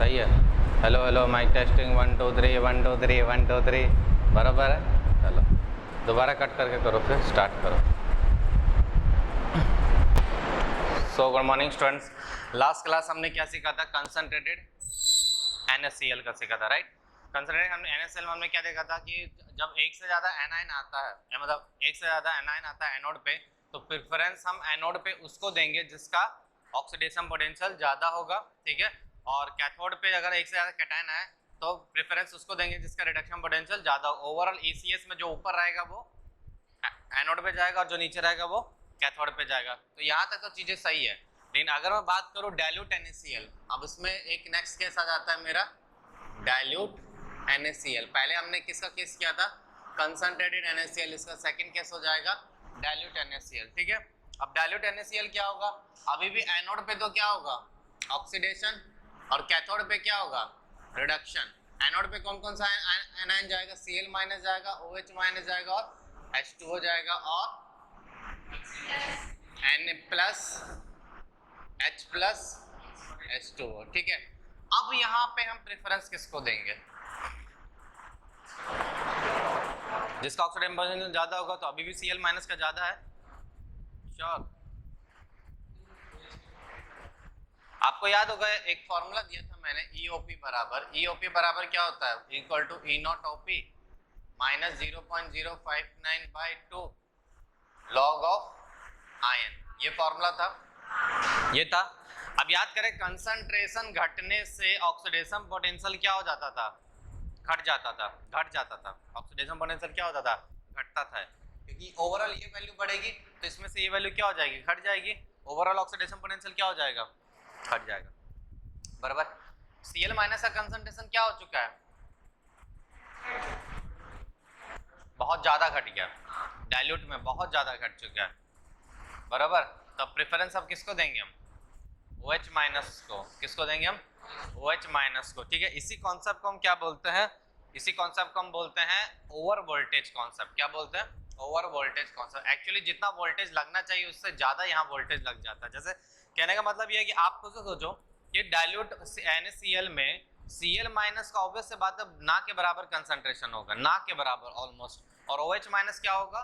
सही है। Hello hello mic testing 1 2 3 1 2 3 1 2 3 बराबर है। चलो दोबारा कट करके करो, फिर स्टार्ट करो। So good morning students. Last class हमने क्या सीखा था? कंसंट्रेटेड NaCl का सीखा था, राइट। कंसंट्रेटेड हमने NaCl में हमने क्या देखा था कि जब एक से ज़्यादा एनाइन आता है, या मतलब एक से ज़्यादा एनाइन आता है एनोड पे, तो प्रेफरेंस हम एनोड पे उसको देंगे जिसका ऑक्सीडेशन पोटेंशियल ज़्यादा होगा, ठीक है। और कैथोड पे अगर एक से ज़्यादा कैटायन है तो प्रेफरेंस उसको देंगे जिसका रिडक्शन पोटेंशियल ज़्यादा। ओवरऑल ECS में जो ऊपर रहेगा वो एनोड पे जाएगा और जो नीचे रहेगा वो कैथोड पे जाएगा। तो यहाँ तक तो चीज़ें सही है, लेकिन अगर मैं बात करूँ डाइल्यूट NaCl, अब इसमें एक नेक्स्ट केस आ जाता है मेरा डाइल्यूट NaCl। पहले हमने किसका केस किया था? Concentrated NaCl। इसका सेकंड केस हो जाएगा डाइल्यूट NaCl, ठीक है। अब डाइल्यूट NaCl क्या होगा? अभी भी एनोड पे तो क्या होगा? ऑक्सीडेशन, और कैथोड पे क्या होगा? रिडक्शन। एनोड पे कौन कौन सा एनायन जाएगा? Cl माइनस जाएगा, OH माइनस जाएगा और H2O जाएगा और Na plus H plus H2O, ठीक है। अब यहाँ पे हम प्रेफरेंस किसको देंगे? जिसका ऑक्सीडेशन पोटेंशियल ज्यादा होगा, तो अभी भी Cl माइनस का ज्यादा है, श्योर। आपको याद होगा एक फॉर्मूला दिया था मैंने, EOP बराबर क्या होता है? Equal to E0OP minus 0.059/2 log of ion. ये फॉर्मूला था, ये था। अब याद करें, कंसंट्रेशन घटने से ऑक्सीडेशन पोटेंशियल क्या हो जाता था? घट जाता था। ऑक्सीडेशन पोटेंशियल क्या होता था? घटता था, क्योंकि ओवरऑल ये वैल्यू बढ़ेगी तो इसमें से ये वैल्यू क्या हो जाएगी? घट जाएगी। ओवरऑल ऑक्सीडेशन पोटेंशियल क्या हो जाएगा? घट जाएगा, बराबर। Cl माइनस का कंसंट्रेशन क्या हो चुका है? बहुत ज्यादा घट गया, डाइल्यूट में बहुत ज्यादा घट चुका है, बराबर। तब प्रेफरेंस अब किसको देंगे हम? OH माइनस को। किसको देंगे हम? OH माइनस को, ठीक है। इसी कॉन्सेप्ट को हम क्या बोलते हैं? इसी कॉन्सेप्ट को हम बोलते हैं ओवर वोल्टेज कॉन्सेप्ट। क्या बोलते हैं? Over voltage concept. एक्चुअली जितना वोल्टेज लगना चाहिए उससे ज्यादा यहाँ वोल्टेज लग जाता है। जैसे कहने का मतलब ये है कि आप खुद से सोचो कि डाइल्यूट NaCl में Cl माइनस का ऑब्वियस से बात है ना के बराबर कंसंट्रेशन होगा, ना के बराबर ऑलमोस्ट, और OH माइनस क्या होगा?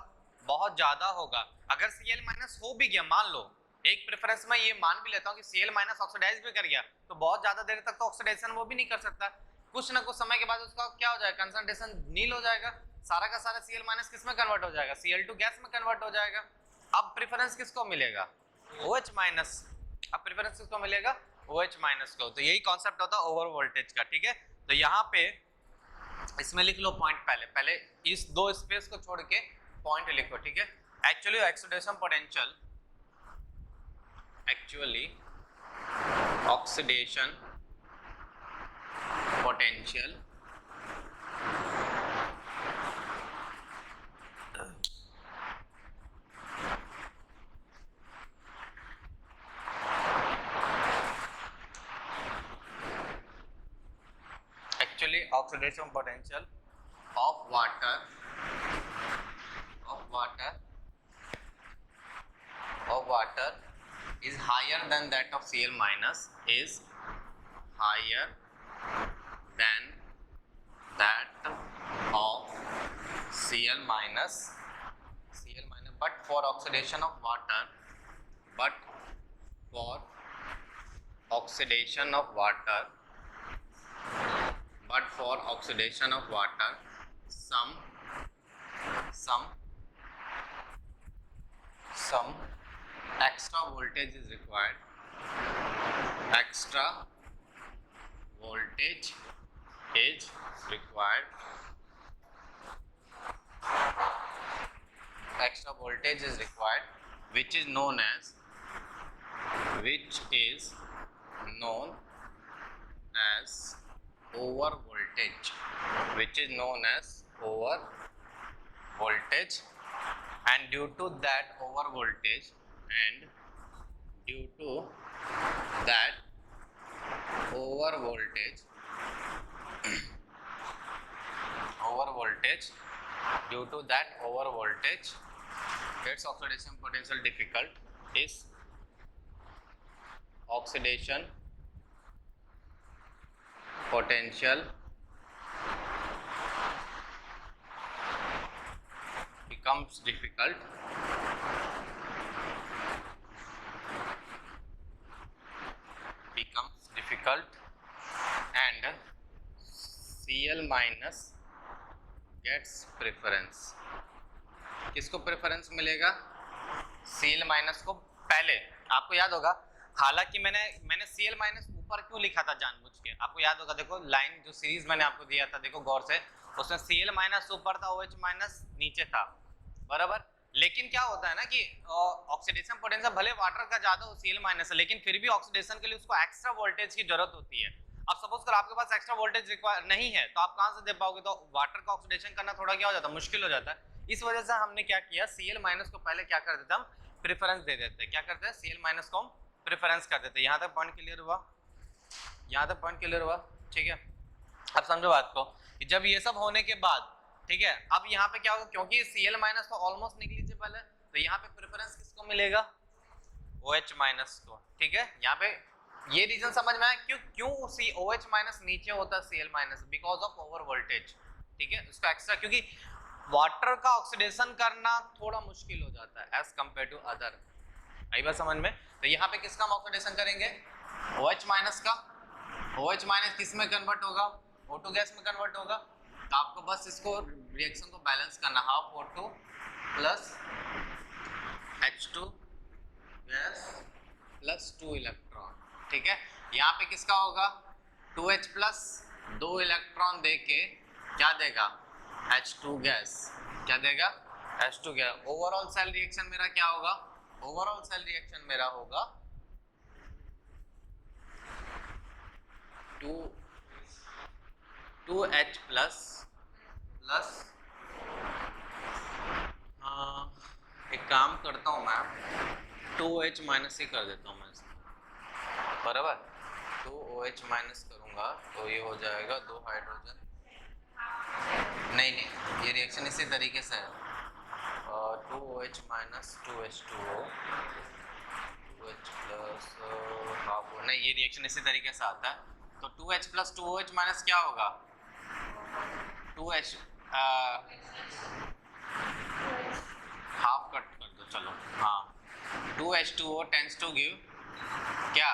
बहुत ज्यादा होगा। अगर Cl माइनस हो भी गया, मान लो एक प्रेफरेंस में ये मान भी लेता हूँ कि Cl माइनस ऑक्सीडाइज भी कर गया, तो बहुत ज्यादा देर तक तो ऑक्सीडेशन वो भी नहीं कर सकता। कुछ ना कुछ समय के बाद उसका क्या हो जाएगा? कंसंट्रेशन नील हो जाएगा, सारा का सारा Cl माइनस किस में कन्वर्ट हो जाएगा? Cl2 गैस में कन्वर्ट हो जाएगा। अब प्रेफरेंस किसको मिलेगा? OH minus. अब प्रेफरेंस किसको मिलेगा? OH माइनस को। तो यही कॉन्सेप्ट होता है ओवर वोल्टेज का, ठीक है। तो यहाँ पे इसमें लिख लो पॉइंट, पहले इस दो स्पेस को छोड़ के पॉइंट लिखो, ठीक है। Actually oxidation potential, oxidation potential oxidation potential of water is higher than that of Cl minus, is higher than that of Cl minus, but for oxidation of water, some extra voltage is required. Extra voltage is required. Which is known as over voltage. And due to that over voltage, due to that over voltage its oxidation potential difficult, is oxidation potential becomes difficult and Cl minus gets preference. किसको preference मिलेगा? Cl minus को। पहले आपको याद होगा, हालांकि मैंने Cl minus ऊपर क्यों लिखा था जानबूझ के, आपको याद होगा, देखो लाइन जो सीरीज मैंने आपको दिया था, देखो गौर से, उसमें Cl माइनस ऊपर था, OH माइनस नीचे था, बराबर। लेकिन क्या होता है ना कि ऑक्सीडेशन पोटेंशियल भले वाटर का ज्यादा हो, Cl माइनस है, लेकिन फिर भी ऑक्सीडेशन के लिए उसको एक्स्ट्रा वोल्टेज की जरूरत होती है। अब सपोज कर आपके पास एक्स्ट्रा वोल्टेज रिक्वायर नहीं है, तो आप कहां से दे पाओगे? तो वाटर का ऑक्सीडेशन करना थोड़ा क्या हो जाता है, मुश्किल हो जाता है। इस वजह से हमने क्या किया, Cl माइनस को पहले क्या कर देते हम, प्रेफरेंस दे देते हैं। क्या करते हैं, Cl माइनस को हम प्रेफरेंस कर देते हैं। यहाँ तक पॉइंट क्लियर हुआ? यहाँ तक पॉइंट क्लियर हुआ? ठीक है, अब समझो बात को कि जब ये सब होने के बाद, ठीक है, अब यहाँ पे क्या होगा, क्योंकि Cl माइनस तो ऑलमोस्ट निग्लिजिबल है, तो यहाँ पे प्रेफरेंस किसको मिलेगा, OH माइनस को। ठीक है, यहाँ पे ये रीजन समझ में आया क्यों OH माइनस नीचे होता है Cl minus, because of over voltage. ठीक है, उसका एक्स्ट्रा, क्योंकि वाटर का ऑक्सीडेशन करना थोड़ा मुश्किल हो जाता है एज कंपेयर टू अदर। आई बात समझ में? तो यहाँ पे किसका हम ऑक्सीडेशन करेंगे, OH माइनस का। OH माइनस किस में कन्वर्ट होगा, O2 गैस में कन्वर्ट होगा। तो आपको बस इसको रिएक्शन को बैलेंस करना, half O2 plus H2 gas plus 2 electron. ठीक है, यहाँ पे किसका होगा, 2H प्लस 2 इलेक्ट्रॉन देके क्या देगा, H2 गैस। क्या देगा, H2 gas. Overall cell reaction मेरा क्या होगा, ओवरऑल सेल रिएक्शन मेरा होगा 2H प्लस एक काम करता हूँ मैं, 2H माइनस ही कर देता हूँ मैं इसको, बराबर। 2OH माइनस करूँगा तो ये हो जाएगा 2 हाइड्रोजन, नहीं, ये रिएक्शन इसी तरीके से है, 2OH minus 2H2O, 2H plus half, नहीं, ये रिएक्शन इसी तरीके से आता है। तो 2H प्लस 2OH माइनस क्या होगा, 2H हाफ कट कर दो, चलो, हाँ, 2H2O टेंड्स टू गिव क्या,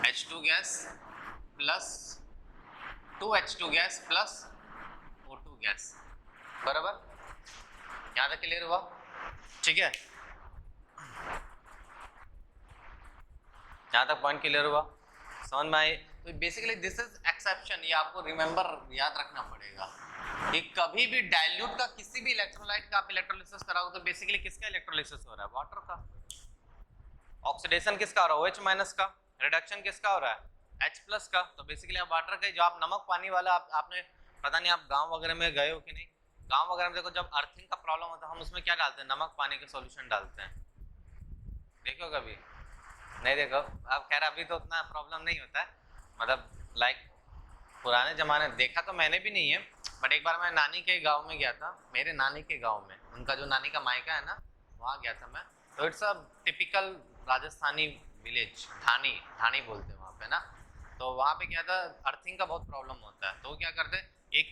H2 gas plus 2H2 gas plus O2 gas, बराबर। यहाँ तक क्लियर हुआ? ठीक है, यहाँ तक पॉइंट क्लियर हुआ, समझ में आए? तो बेसिकली दिस इज एक्सेप्शन, ये आपको रिमेंबर याद रखना पड़ेगा कि कभी भी डाइल्यूट का किसी भी इलेक्ट्रोलाइट का आप इलेक्ट्रोलिसिस कराओगे तो बेसिकली किसका इलेक्ट्रोलिसिस हो रहा है, वाटर का। ऑक्सीडेशन किसका हो रहा है, OH माइनस का। रिडक्शन किसका हो रहा है, H प्लस का। तो बेसिकली आप वाटर का, जो आप नमक पानी वाला, आपने पता नहीं आप गांव वगैरह में गए हो कि नहीं, गांव वगैरह में देखो जब अर्थिंग का प्रॉब्लम होता है, हम उसमें क्या डालते हैं, नमक पानी का सॉल्यूशन डालते हैं। देखो कभी नहीं देखो, अब खैर अभी तो उतना प्रॉब्लम नहीं होता है, मतलब लाइक पुराने जमाने देखा तो मैंने भी नहीं है, बट एक बार मैं नानी के गांव में गया था, मेरे नानी के गांव में, उनका जो नानी का मायका है ना, वहाँ गया था मैं। तो it's a typical Rajasthani village, ढानी बोलते हैं वहाँ पे ना। तो वहाँ पे क्या था, अर्थिंग का बहुत प्रॉब्लम होता है, तो क्या करते हैं, एक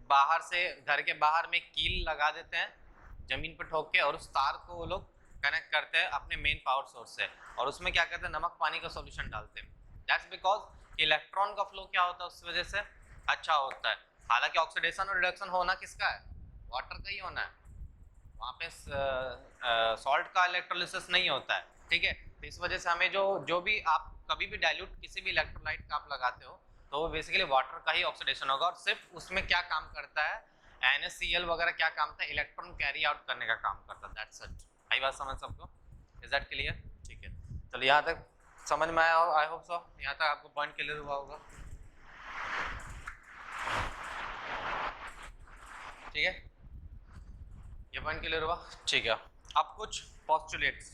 बाहर से, घर के बाहर में कील लगा देते हैं जमीन पर ठोक के, और उस तार को वो लोग कनेक्ट करते हैं अपने मेन पावर सोर्स से, और उसमें क्या करते हैं, नमक पानी का सॉल्यूशन डालते हैं। दैट्स बिकॉज इलेक्ट्रॉन का फ्लो क्या होता है उस वजह से अच्छा होता है। हालांकि ऑक्सीडेशन और रिडक्शन होना किसका है, वाटर का ही होना है, वहाँ पे सॉल्ट का इलेक्ट्रोलिसिस नहीं होता है। ठीक है, तो इस वजह से हमें जो भी आप कभी भी डाइल्यूट किसी भी इलेक्ट्रोलाइट का आप लगाते हो, तो वो बेसिकली वाटर का ही ऑक्सीडेशन होगा, और सिर्फ उसमें क्या काम करता है, NaCl वगैरह क्या काम करता है, इलेक्ट्रॉन कैरी आउट करने का काम करता है। That's it. आई बात समझ सबको? Is that clear? ठीक है, चलो यहाँ तक समझ में आया, आई होप सो, यहाँ तक आपको पॉइंट क्लियर हुआ होगा। ठीक है, ये पॉइंट क्लियर हुआ? ठीक है, अब कुछ postulates.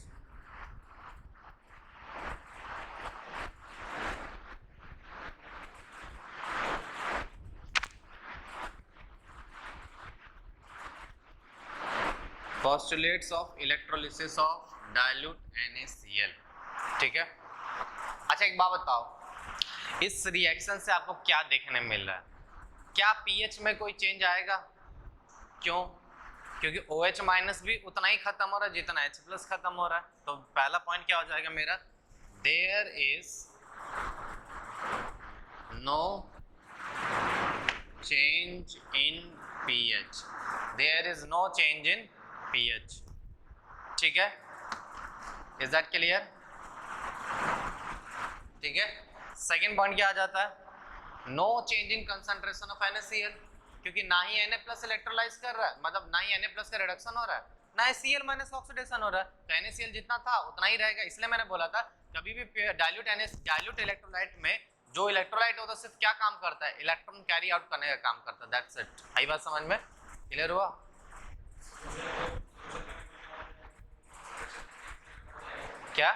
Postulates of electrolysis of dilute NaCl। ठीक है, अच्छा एक बात बताओ, इस रिएक्शन से आपको क्या देखने मिल रहा है? क्या पीएच में कोई चेंज आएगा? क्यों? क्योंकि OH माइनस भी उतना ही खत्म हो रहा है जितना H प्लस खत्म हो रहा है। तो पहला पॉइंट क्या हो जाएगा मेरा? There is no change in pH, there is no change in pH. ठीक है, इज दैट क्लियर? ठीक है, सेकेंड पॉइंट क्या आ जाता है? No change in concentration of NaCl, क्योंकि ना ही Na प्लस इलेक्ट्रोलाइज कर रहा है, मतलब ना ही Na प्लस का रिडक्शन हो रहा है, ना ही Cl माइनस ऑक्सीडेशन हो रहा है, तो NaCl जितना था उतना ही रहेगा। इसलिए मैंने बोला था कभी भी डाइल्यूट इलेक्ट्रोलाइट में जो इलेक्ट्रोलाइट होता है सिर्फ क्या काम करता है? इलेक्ट्रॉन कैरी आउट करने का काम करता है। That's it. आई बात समझ में? क्लियर हुआ? क्या?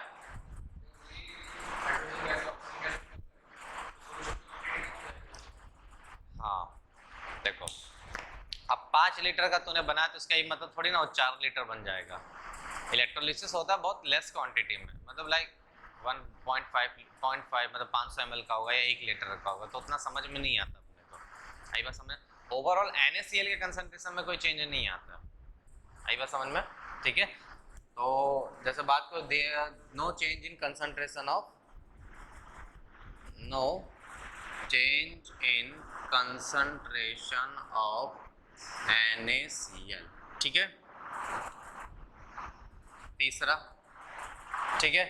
हाँ देखो, अब 5 लीटर का तूने बनाया तो इसका ये मतलब थोड़ी ना वो 4 लीटर बन जाएगा। इलेक्ट्रोलिसिस होता है बहुत लेस क्वांटिटी में, मतलब लाइक 1.5 मतलब 500 ml का होगा या 1 लीटर का होगा, तो उतना समझ में नहीं आता अपने को। आई बात समझ? ओवरऑल NaCl के कंसंट्रेशन में कोई चेंज नहीं आता। आई बात समझ में? ठीक है, तो जैसे बात को no change in concentration of no change in concentration of NaCl। ठीक है, तीसरा, ठीक है,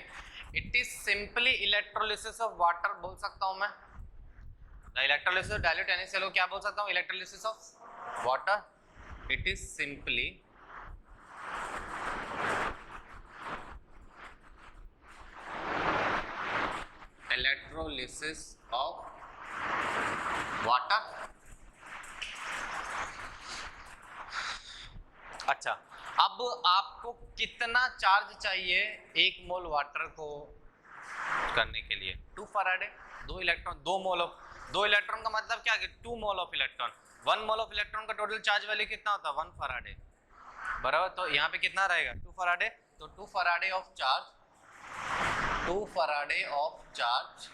it is simply electrolysis of water बोल सकता हूं मैं। The electrolysis of dilute NaCl क्या बोल सकता हूं? Electrolysis of water. It is simply electrolysis of water. अच्छा, अब आपको कितना चार्ज चाहिए 1 मोल वाटर को करने के लिए? 2 फराडे, 2 इलेक्ट्रॉन, 2 इलेक्ट्रॉन का मतलब क्या है? 2 mole of electron. 1 mole of electron का टोटल चार्ज वैल्यू कितना होता है? 1 फराडे, बराबर। तो यहाँ पे कितना रहेगा? 2 फराडे। तो 2 Faraday of charge, 2 Faraday of charge,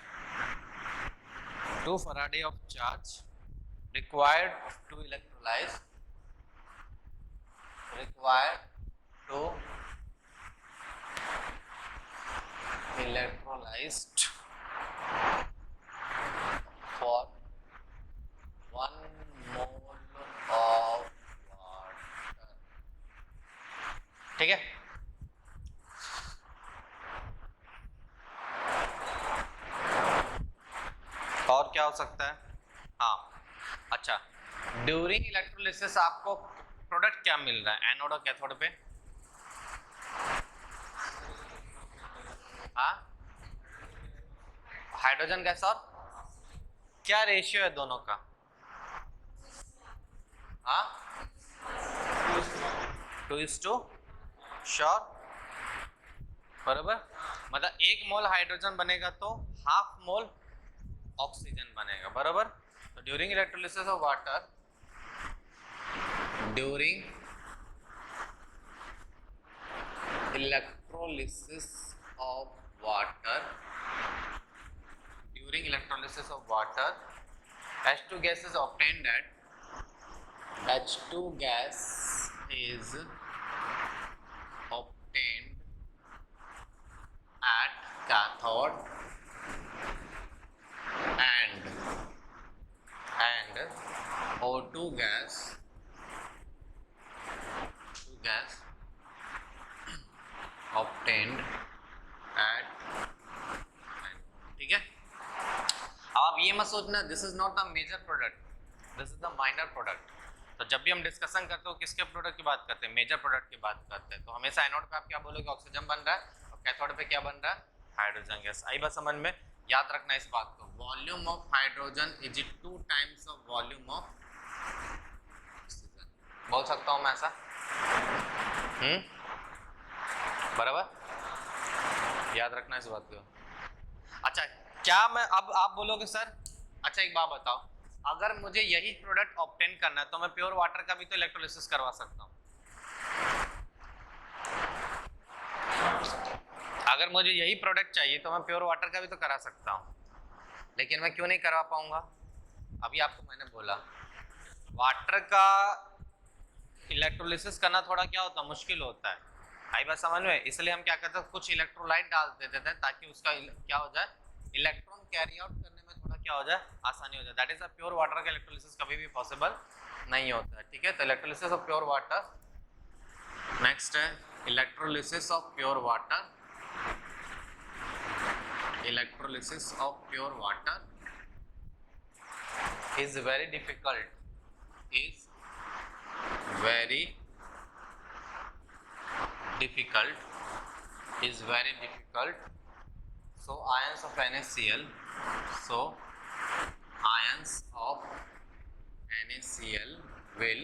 2 Faraday of charge required to electrolyze, required to electrolyzed for 1 mole of water। ठीक है, और क्या हो सकता है? हाँ, अच्छा, ड्यूरिंग इलेक्ट्रोलिसिस आपको प्रोडक्ट क्या मिल रहा है एनोड और कैथोड पे? हाँ, हाइड्रोजन गैस। और क्या रेशियो है दोनों का? हाँ, 2:, श्योर, बराबर। मतलब 1 मोल हाइड्रोजन बनेगा तो हाफ मोल ऑक्सीजन बनेगा, बराबर। तो during electrolysis of water, during electrolysis of water, during electrolysis of water, H2 gas is obtained at H2 gas is obtained at cathode and O2 gas obtained at, ठीक है। अब आप ये मत सोचना this is not the major product, this is the minor product. तो जब भी हम डिस्कशन करते हो किसके प्रोडक्ट की बात करते हैं? मेजर प्रोडक्ट की बात करते हैं। तो हमेशा एनोड पे आप क्या बोलोगे? ऑक्सीजन बन रहा है, और कैथोड पे क्या बन रहा है? Hydrogen gas. आई बात समझ में? याद रखना इस बात को, volume of hydrogen is 2 times of volume of oxygen. बोल सकता हूँ मैं ऐसा? बराबर, याद रखना इस बात को। अच्छा, क्या मैं अब आप बोलोगे सर, अच्छा एक बात बताओ, अगर मुझे यही प्रोडक्ट ऑब्टेन करना है तो मैं प्योर वाटर का भी तो इलेक्ट्रोलिसिस करवा सकता हूँ। अगर मुझे यही प्रोडक्ट चाहिए तो मैं प्योर वाटर का भी तो करा सकता हूँ। लेकिन मैं क्यों नहीं करवा पाऊंगा? अभी आपको मैंने बोला वाटर का इलेक्ट्रोलिसिस करना थोड़ा क्या होता है, मुश्किल होता है। आई बात समझ में? इसलिए हम क्या करते हैं, कुछ इलेक्ट्रोलाइट डाल देते हैं ताकि उसका क्या हो जाए, इलेक्ट्रॉन कैरी आउट करने में थोड़ा क्या हो जाए, आसानी हो जाए। That is a pure water का इलेक्ट्रोलिसिस कभी भी पॉसिबल नहीं होता है, ठीक है। तो electrolysis of pure water, next है electrolysis of pure water. Electrolysis of pure water is very difficult, is very difficult, is very difficult. So ions of NaCl, so ions of NaCl will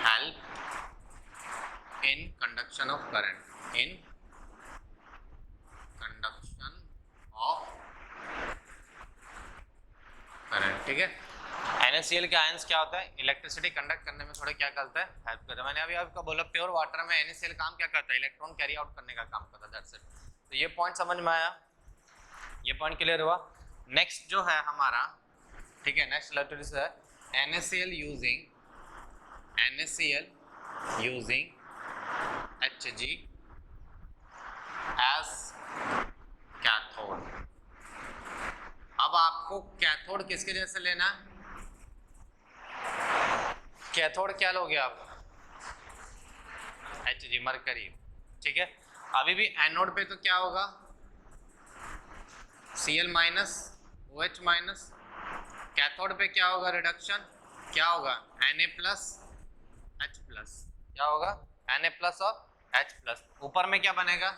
help in conduction of current, in conduction of current, ठीक है। NaCl के ions क्या होता है, electricity conduct करने में थोड़ा क्या करता है, हेल्प करता है। मैंने अभी आपको बोला प्योर वाटर में NaCl काम क्या करता है, इलेक्ट्रॉन कैरी आउट करने का काम करता है, दैट्स इट। तो ये पॉइंट समझ में आया, ये पॉइंट क्लियर हुआ। नेक्स्ट जो है हमारा, ठीक है, नेक्स्ट इलेक्ट्रोलिसिस है NaCl using Hg as cathode. अब आपको कैथोड किसके जैसे लेना, कैथोड क्या लोगे आप, Hg मरकरी, ठीक है। अभी भी एनोड पे तो क्या होगा, Cl minus OH minus, cathode पे क्या होगा, रिडक्शन क्या होगा, Na प्लस H प्लस, क्या होगा Na प्लस और H प्लस। ऊपर में क्या बनेगा,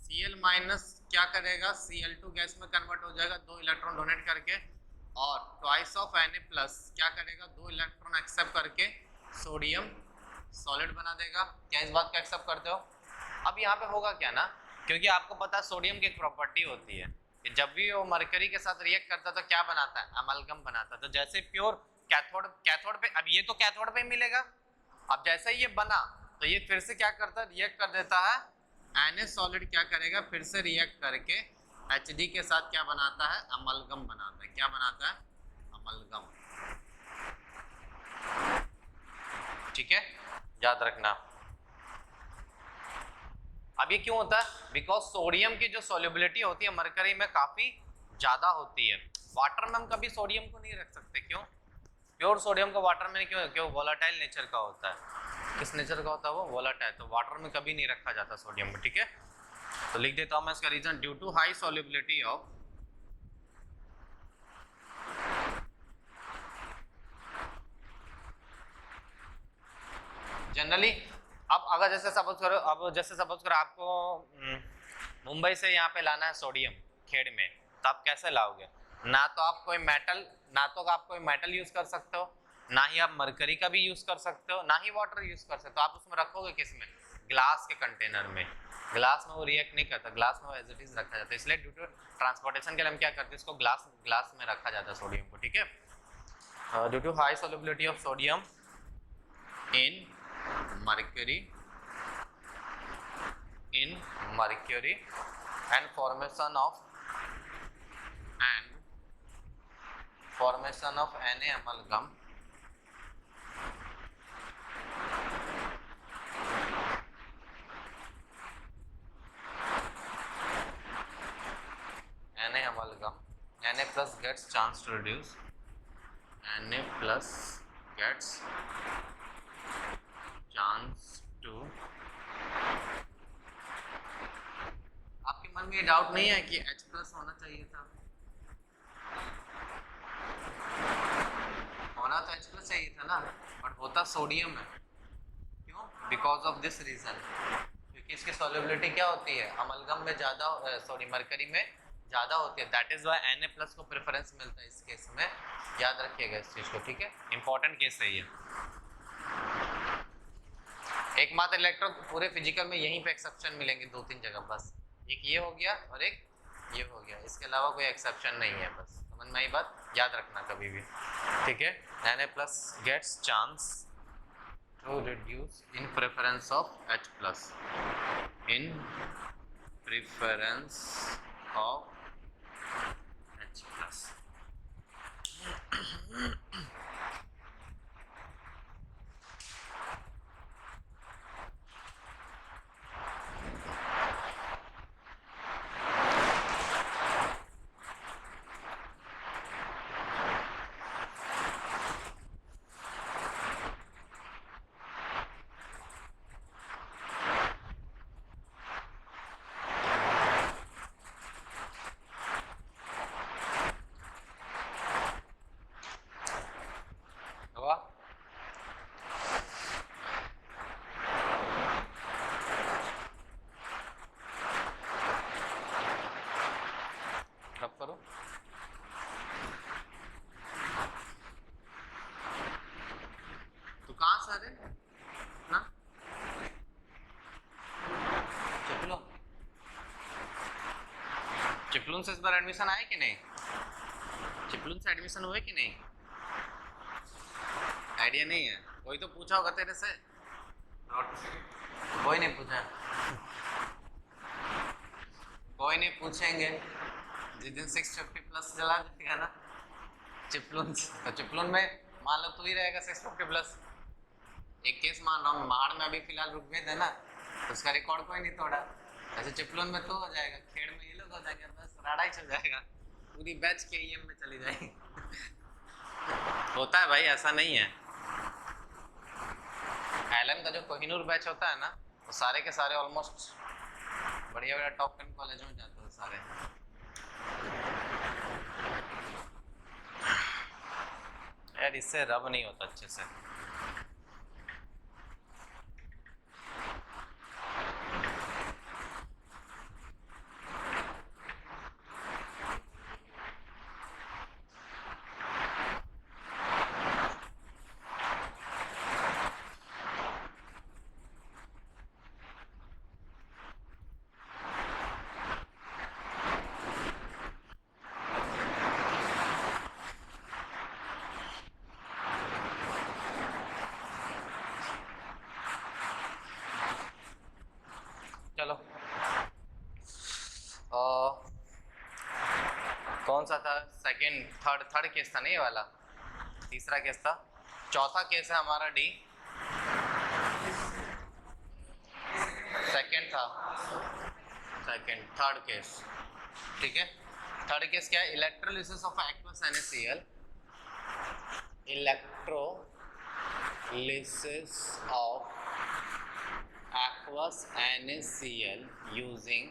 Cl माइनस क्या करेगा, Cl2 गैस में कन्वर्ट हो जाएगा 2 इलेक्ट्रॉन डोनेट करके, और ट्वाइस ऑफ Na प्लस क्या करेगा, 2 इलेक्ट्रॉन एक्सेप्ट करके सोडियम सॉलिड बना देगा। क्या इस बात को एक्सेप्ट करते हो? अब यहाँ पे होगा क्या ना, क्योंकि आपको पता है सोडियम की एक प्रॉपर्टी होती है कि जब भी वो मरकरी के साथ रिएक्ट करता है तो क्या बनाता है, अमलगम बनाता है। तो जैसे प्योर कैथोड पे, अब ये तो कैथोड पे मिलेगा, अब जैसे ही ये बना तो ये फिर से क्या करता है, रिएक्ट कर देता है, Na सॉलिड क्या करेगा, फिर से रिएक्ट करके Hd के साथ क्या बनाता है, अमलगम बनाता है। क्या बनाता है, अमलगम, ठीक है, याद रखना। अब ये क्यों होता है, बिकॉज सोडियम की जो सोल्युबिलिटी होती है मरकरी में काफी ज्यादा होती है। वाटर में हम कभी सोडियम को नहीं रख सकते, क्यों, प्योर सोडियम को वाटर में क्यों वोलाटाइल नेचर का होता है। किस नेचर का होता है वो, वोलाटाइल। तो वाटर में कभी नहीं रखा जाता सोडियम को, ठीक है। तो लिख देता हूं मैं इसका reason, due to high solubility of generally. अब अगर जैसे सपोज करो, आपको मुंबई से यहाँ पे लाना है सोडियम खेड़ में, तो आप कैसे लाओगे, ना तो आप कोई मेटल यूज कर सकते हो, ना ही आप मरकरी का भी यूज कर सकते हो, ना ही वाटर यूज कर सकते हो। आप उसमें रखोगे किस में, ग्लास के कंटेनर में। ग्लास में वो रिएक्ट नहीं करता, ग्लास में वो एज इट इज रखा जाता है। इसलिए ड्यू टू ट्रांसपोर्टेशन के लिए हम क्या करते हैं, इसको ग्लास में रखा जाता है सोडियम को, ठीक है। Due to high solubility of sodium in mercury and formation of Na amalgam Na plus gets chance to reduce, Na plus gets chance to, आपके मन में ये डाउट नहीं है कि H प्लस होना चाहिए था, होना तो H प्लस चाहिए था ना, बट होता सोडियम है। क्यों, बिकॉज ऑफ दिस रीजन, क्योंकि इसकी सॉल्युबिलिटी क्या होती है, अमलगम में ज्यादा, मरकरी में ज्यादा होती है। That is why Na plus को प्रेफरेंस मिलता है इस केस में। याद रखिएगा इस चीज को, ठीक है, इंपॉर्टेंट केस है ये। एकमात्र इलेक्ट्रॉन पूरे फिजिकल में यहीं पे एक्सेप्शन मिलेंगे 2-3 जगह बस, एक ये हो गया और एक ये हो गया, इसके अलावा कोई एक्सेप्शन नहीं है। बस समझ में आई बात, याद रखना कभी भी, ठीक है। Na plus gets chance to reduce in preference of H plus, in preference of Chiplun से इस बार एडमिशन आया कि नहीं? चिपलून से एडमिशन हुए कि नहीं? आइडिया नहीं है? कोई तो पूछा होगा तेरे से? कोई नहीं पूछा? कोई नहीं पूछेंगे जिस दिन 650 प्लस चला जाएगा ना चिपलून, तो चिपलून में मान लो तू ही रहेगा 650 प्लस। एक केस मान रहा हूँ, महाड़ में अभी फिलहाल रुकवेद है ना, तो उसका रिकॉर्ड कोई नहीं तोड़ा, ऐसे चिपलून में तो हो जाएगा, खेड़ में ये लोग हो जाएंगे, बस राड़ा ही चल जाएगा, पूरी बैच के ईएम में चली जाएगी। होता है भाई, ऐसा नहीं है। एलन का जो कोहिनूर बैच होता है ना, वो सारे के सारे ऑलमोस्ट बढ़िया बढ़िया टॉप 10 कॉलेज में जाते हैं सारे। यार इससे रब नहीं होता अच्छे से। चलो कौन सा था? सेकंड थर्ड केस था, नहीं वाला, तीसरा केस था। चौथा केस है हमारा डी, सेकंड था, सेकंड थर्ड केस, ठीक है। थर्ड केस क्या है? Electrolysis of aqueous NaCl, electrolysis of aqueous NaCl using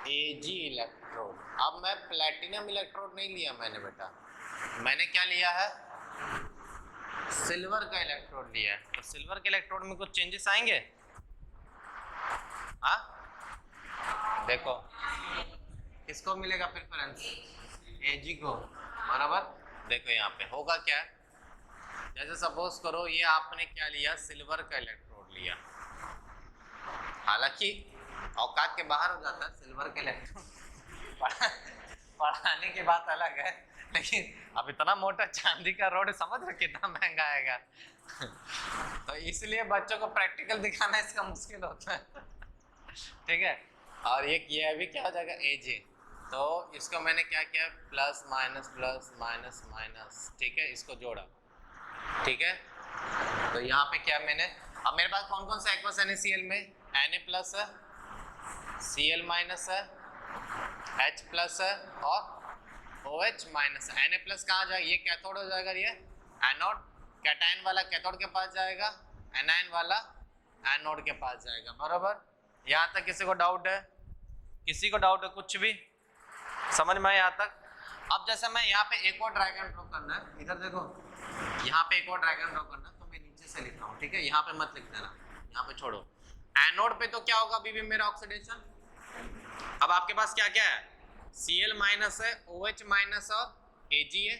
Ag electrode. अब मैं प्लेटिनम इलेक्ट्रोड नहीं लिया मैंने बेटा, मैंने क्या लिया है? सिल्वर का इलेक्ट्रोड लिया है। तो सिल्वर के इलेक्ट्रोड में कुछ चेंजेस आएंगे? हाँ देखो, किसको मिलेगा प्रेफरेंस? Ag को, बराबर। देखो यहाँ पे होगा क्या, जैसे सपोज करो ये आपने क्या लिया? सिल्वर का इलेक्ट्रोड लिया, हालांकि औकात के बाहर हो जाता है सिल्वर के इलेक्ट्रोड पढ़ाने की बात अलग है, लेकिन अब इतना मोटा चांदी का रोड समझ रहे कितना महंगा आएगा तो इसलिए बच्चों को प्रैक्टिकल दिखाना इसका मुश्किल होता है ठीक है। और ये अभी क्या हो जाएगा? Ag, तो इसको मैंने क्या किया? Plus minus plus minus minus, ठीक है, इसको जोड़ा, ठीक है। तो यहाँ पे क्या मैंने, अब मेरे पास कौन कौन सा एक्वस NaCl में? Na प्लस है, Cl माइनस है, H प्लस है और OH माइनस है। Na प्लस कहाँ जाएगा? ये कैथोड हो जाएगा, ये एनोड, कैटायन वाला कैथोड के पास जाएगा, एनायन वाला एनोड के पास जाएगा, बराबर। यहाँ तक किसी को डाउट है? किसी को डाउट है? कुछ भी समझ में आया यहाँ तक? अब जैसे मैं यहाँ पे एक और ड्रैगन ड्रॉ करना है, इधर देखो, यहाँ पे एक और ड्रैगन ड्रॉ करना है, तो मैं नीचे से लिख रहा हूँ, ठीक है, यहाँ पे मत लिख देना, यहाँ पे छोड़ो। एनोड पे तो क्या होगा अभी भी मेरा ऑक्सीडेशन? अब आपके पास क्या क्या है? Cl माइनस है, OH माइनस और Ag है।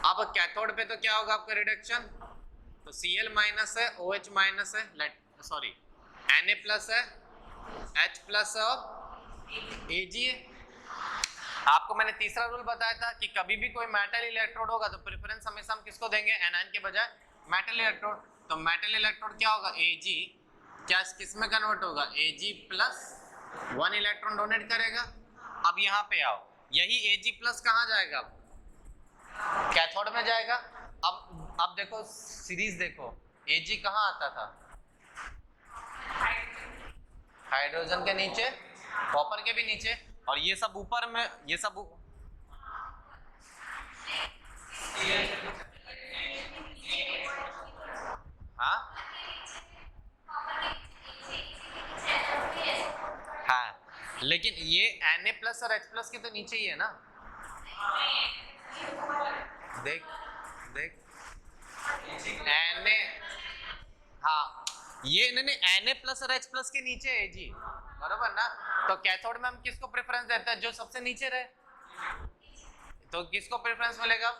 अब कैथोड पे तो क्या होगा आपका रिडक्शन? तो Cl माइनस है, OH माइनस है, सॉरी Na प्लस है, H प्लस और Ag है। आपको मैंने तीसरा रूल बताया था कि कभी भी कोई मेटल इलेक्ट्रोड होगा तो प्रेफरेंस हमेशा हम किसको देंगे? एनायन के बजाय मेटल इलेक्ट्रोड। तो मेटल इलेक्ट्रोड क्या होगा? Ag, क्या किस में कन्वर्ट होगा? Ag प्लस 1 इलेक्ट्रॉन डोनेट करेगा। अब यहाँ पे आओ, यही Ag प्लस कहाँ जाएगा? कैथोड में जाएगा। अब देखो सीरीज देखो, Ag कहाँ आता था? हाइड्रोजन के नीचे, कॉपर के भी नीचे, और ये सब ऊपर में, ये सब हाँ हाँ, लेकिन ये Na प्लस और H प्लस के तो नीचे ही है ना। देख देख Na, हाँ ये नहीं, Na प्लस और H प्लस के नीचे है Ag, बराबर ना। तो कैथोड में हम किसको प्रेफरेंस देते हैं? जो सबसे नीचे रहे। तो किसको प्रेफरेंस मिलेगा?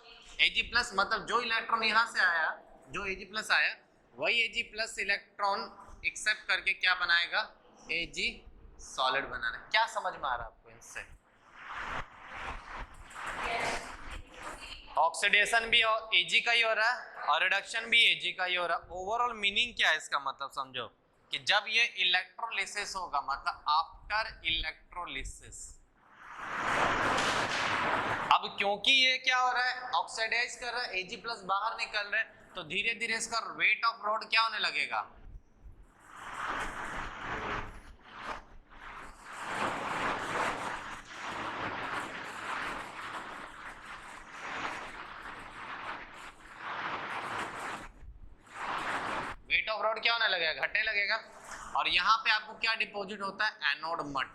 Ag प्लस, मतलब जो इलेक्ट्रॉन यहाँ से आया, जो Ag प्लस आया, वही Ag प्लस इलेक्ट्रॉन एक्सेप्ट करके क्या बनाएगा? Ag सॉलिड बनाना। क्या समझ में आ रहा है आपको इन से। ऑक्सीडेशन भी Ag का ही हो रहा है और रिडक्शन भी Ag का ही हो रहा है। ओवरऑल मीनिंग क्या है इसका, मतलब समझो कि जब ये इलेक्ट्रोलिसिस होगा, मतलब आफ्टर इलेक्ट्रोलिसिस, अब क्योंकि ये क्या हो रहा है, ऑक्सीडाइज कर रहा है, Ag प्लस बाहर निकल रहा है, तो धीरे धीरे इसका रेट ऑफ रोड क्या होने लगेगा, रेट ऑफ रोड क्या होने लगेगा, घटने लगेगा। और यहाँ पे आपको क्या डिपॉजिट होता है, एनोड मड।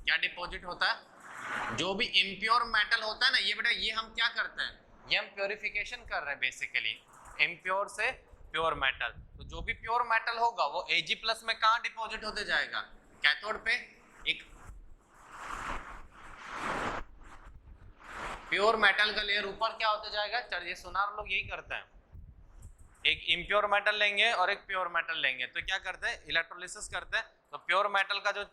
क्या डिपॉजिट होता है, जो भी इम्प्योर मेटल होता है ना, ये बेटा ये हम क्या करते हैं, ये हम प्योरिफिकेशन कर रहे हैं बेसिकली, इम्प्योर से प्योर मेटल। तो जो भी प्योर मेटल होगा वो Ag प्लस में कहाँ डिपॉजिट होते जाएगा, कैथोड पे। एक प्योर मेटल का लेयर ऊपर क्या होते जाएगा, चलिए सोनार लोग यही करते हैं, एक इम्प्योर मेटल लेंगे और एक प्योर मेटल लेंगे, तो क्या करते हैं, इलेक्ट्रोलिसिस करते हैं, तो प्योर मेटल का जो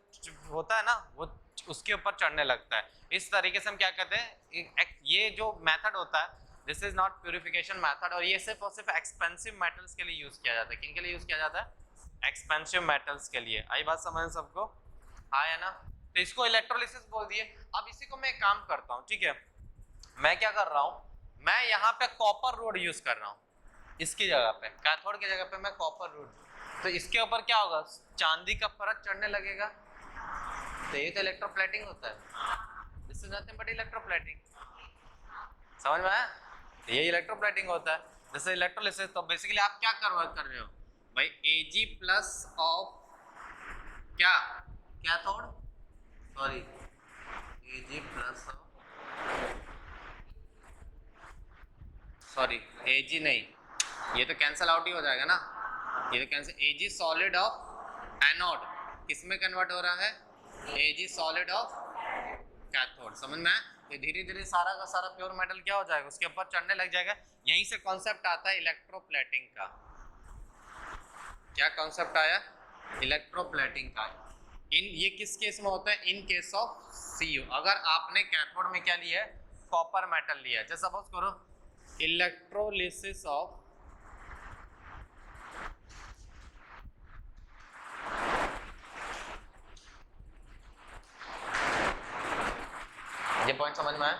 होता है ना वो उसके ऊपर चढ़ने लगता है। इस तरीके से हम क्या करते हैं, ये जो मेथड होता है this is not purification method, और ये सिर्फ और सिर्फ एक्सपेंसिव मेटल्स के लिए यूज किया जाता है। किन के लिए यूज किया जाता है, एक्सपेंसिव मेटल्स के लिए। आई बात समझ सबको, हाँ है ना। तो इसको इलेक्ट्रोलिसिस बोल दिए। अब इसी को मैं एक काम करता हूँ, ठीक है, मैं क्या कर रहा हूँ, मैं यहाँ पे कॉपर रोड यूज कर रहा हूँ, इसकी जगह पे कैथोड की जगह पे मैं कॉपर रोड, तो इसके ऊपर क्या होगा, चांदी का परत चढ़ने लगेगा, तो ये तो इलेक्ट्रोप्लेटिंग होता है, this is nothing but electroplating. समझ में आया, ये इलेक्ट्रोप्लेटिंग होता है, जैसे इलेक्ट्रोलिसिस। तो बेसिकली आप क्या कर रहे हो भाई, Ag प्लस ऑफ क्या, cathode, sorry Ag plus of, sorry Ag नहीं, ये तो कैंसल आउट ही हो जाएगा ना, ये तो cancel. Ag solid of anode किस में कन्वर्ट हो रहा है, Ag सॉलिड ऑफ कैथोड। समझ में आया, तो धीरे धीरे सारा का सारा प्योर मेटल क्या हो जाएगा, उसके ऊपर चढ़ने लग जाएगा। यहीं से कॉन्सेप्ट आता है इलेक्ट्रोप्लेटिंग का। क्या कॉन्सेप्ट आया, इलेक्ट्रोप्लेटिंग का। ये किस केस में होता है, इन केस ऑफ Cu, अगर आपने कैथोड में क्या लिया है, कॉपर मेटल लिया है। जैसे सपोज करो इलेक्ट्रोलिसिस ऑफ ये पॉइंट समझ में आया,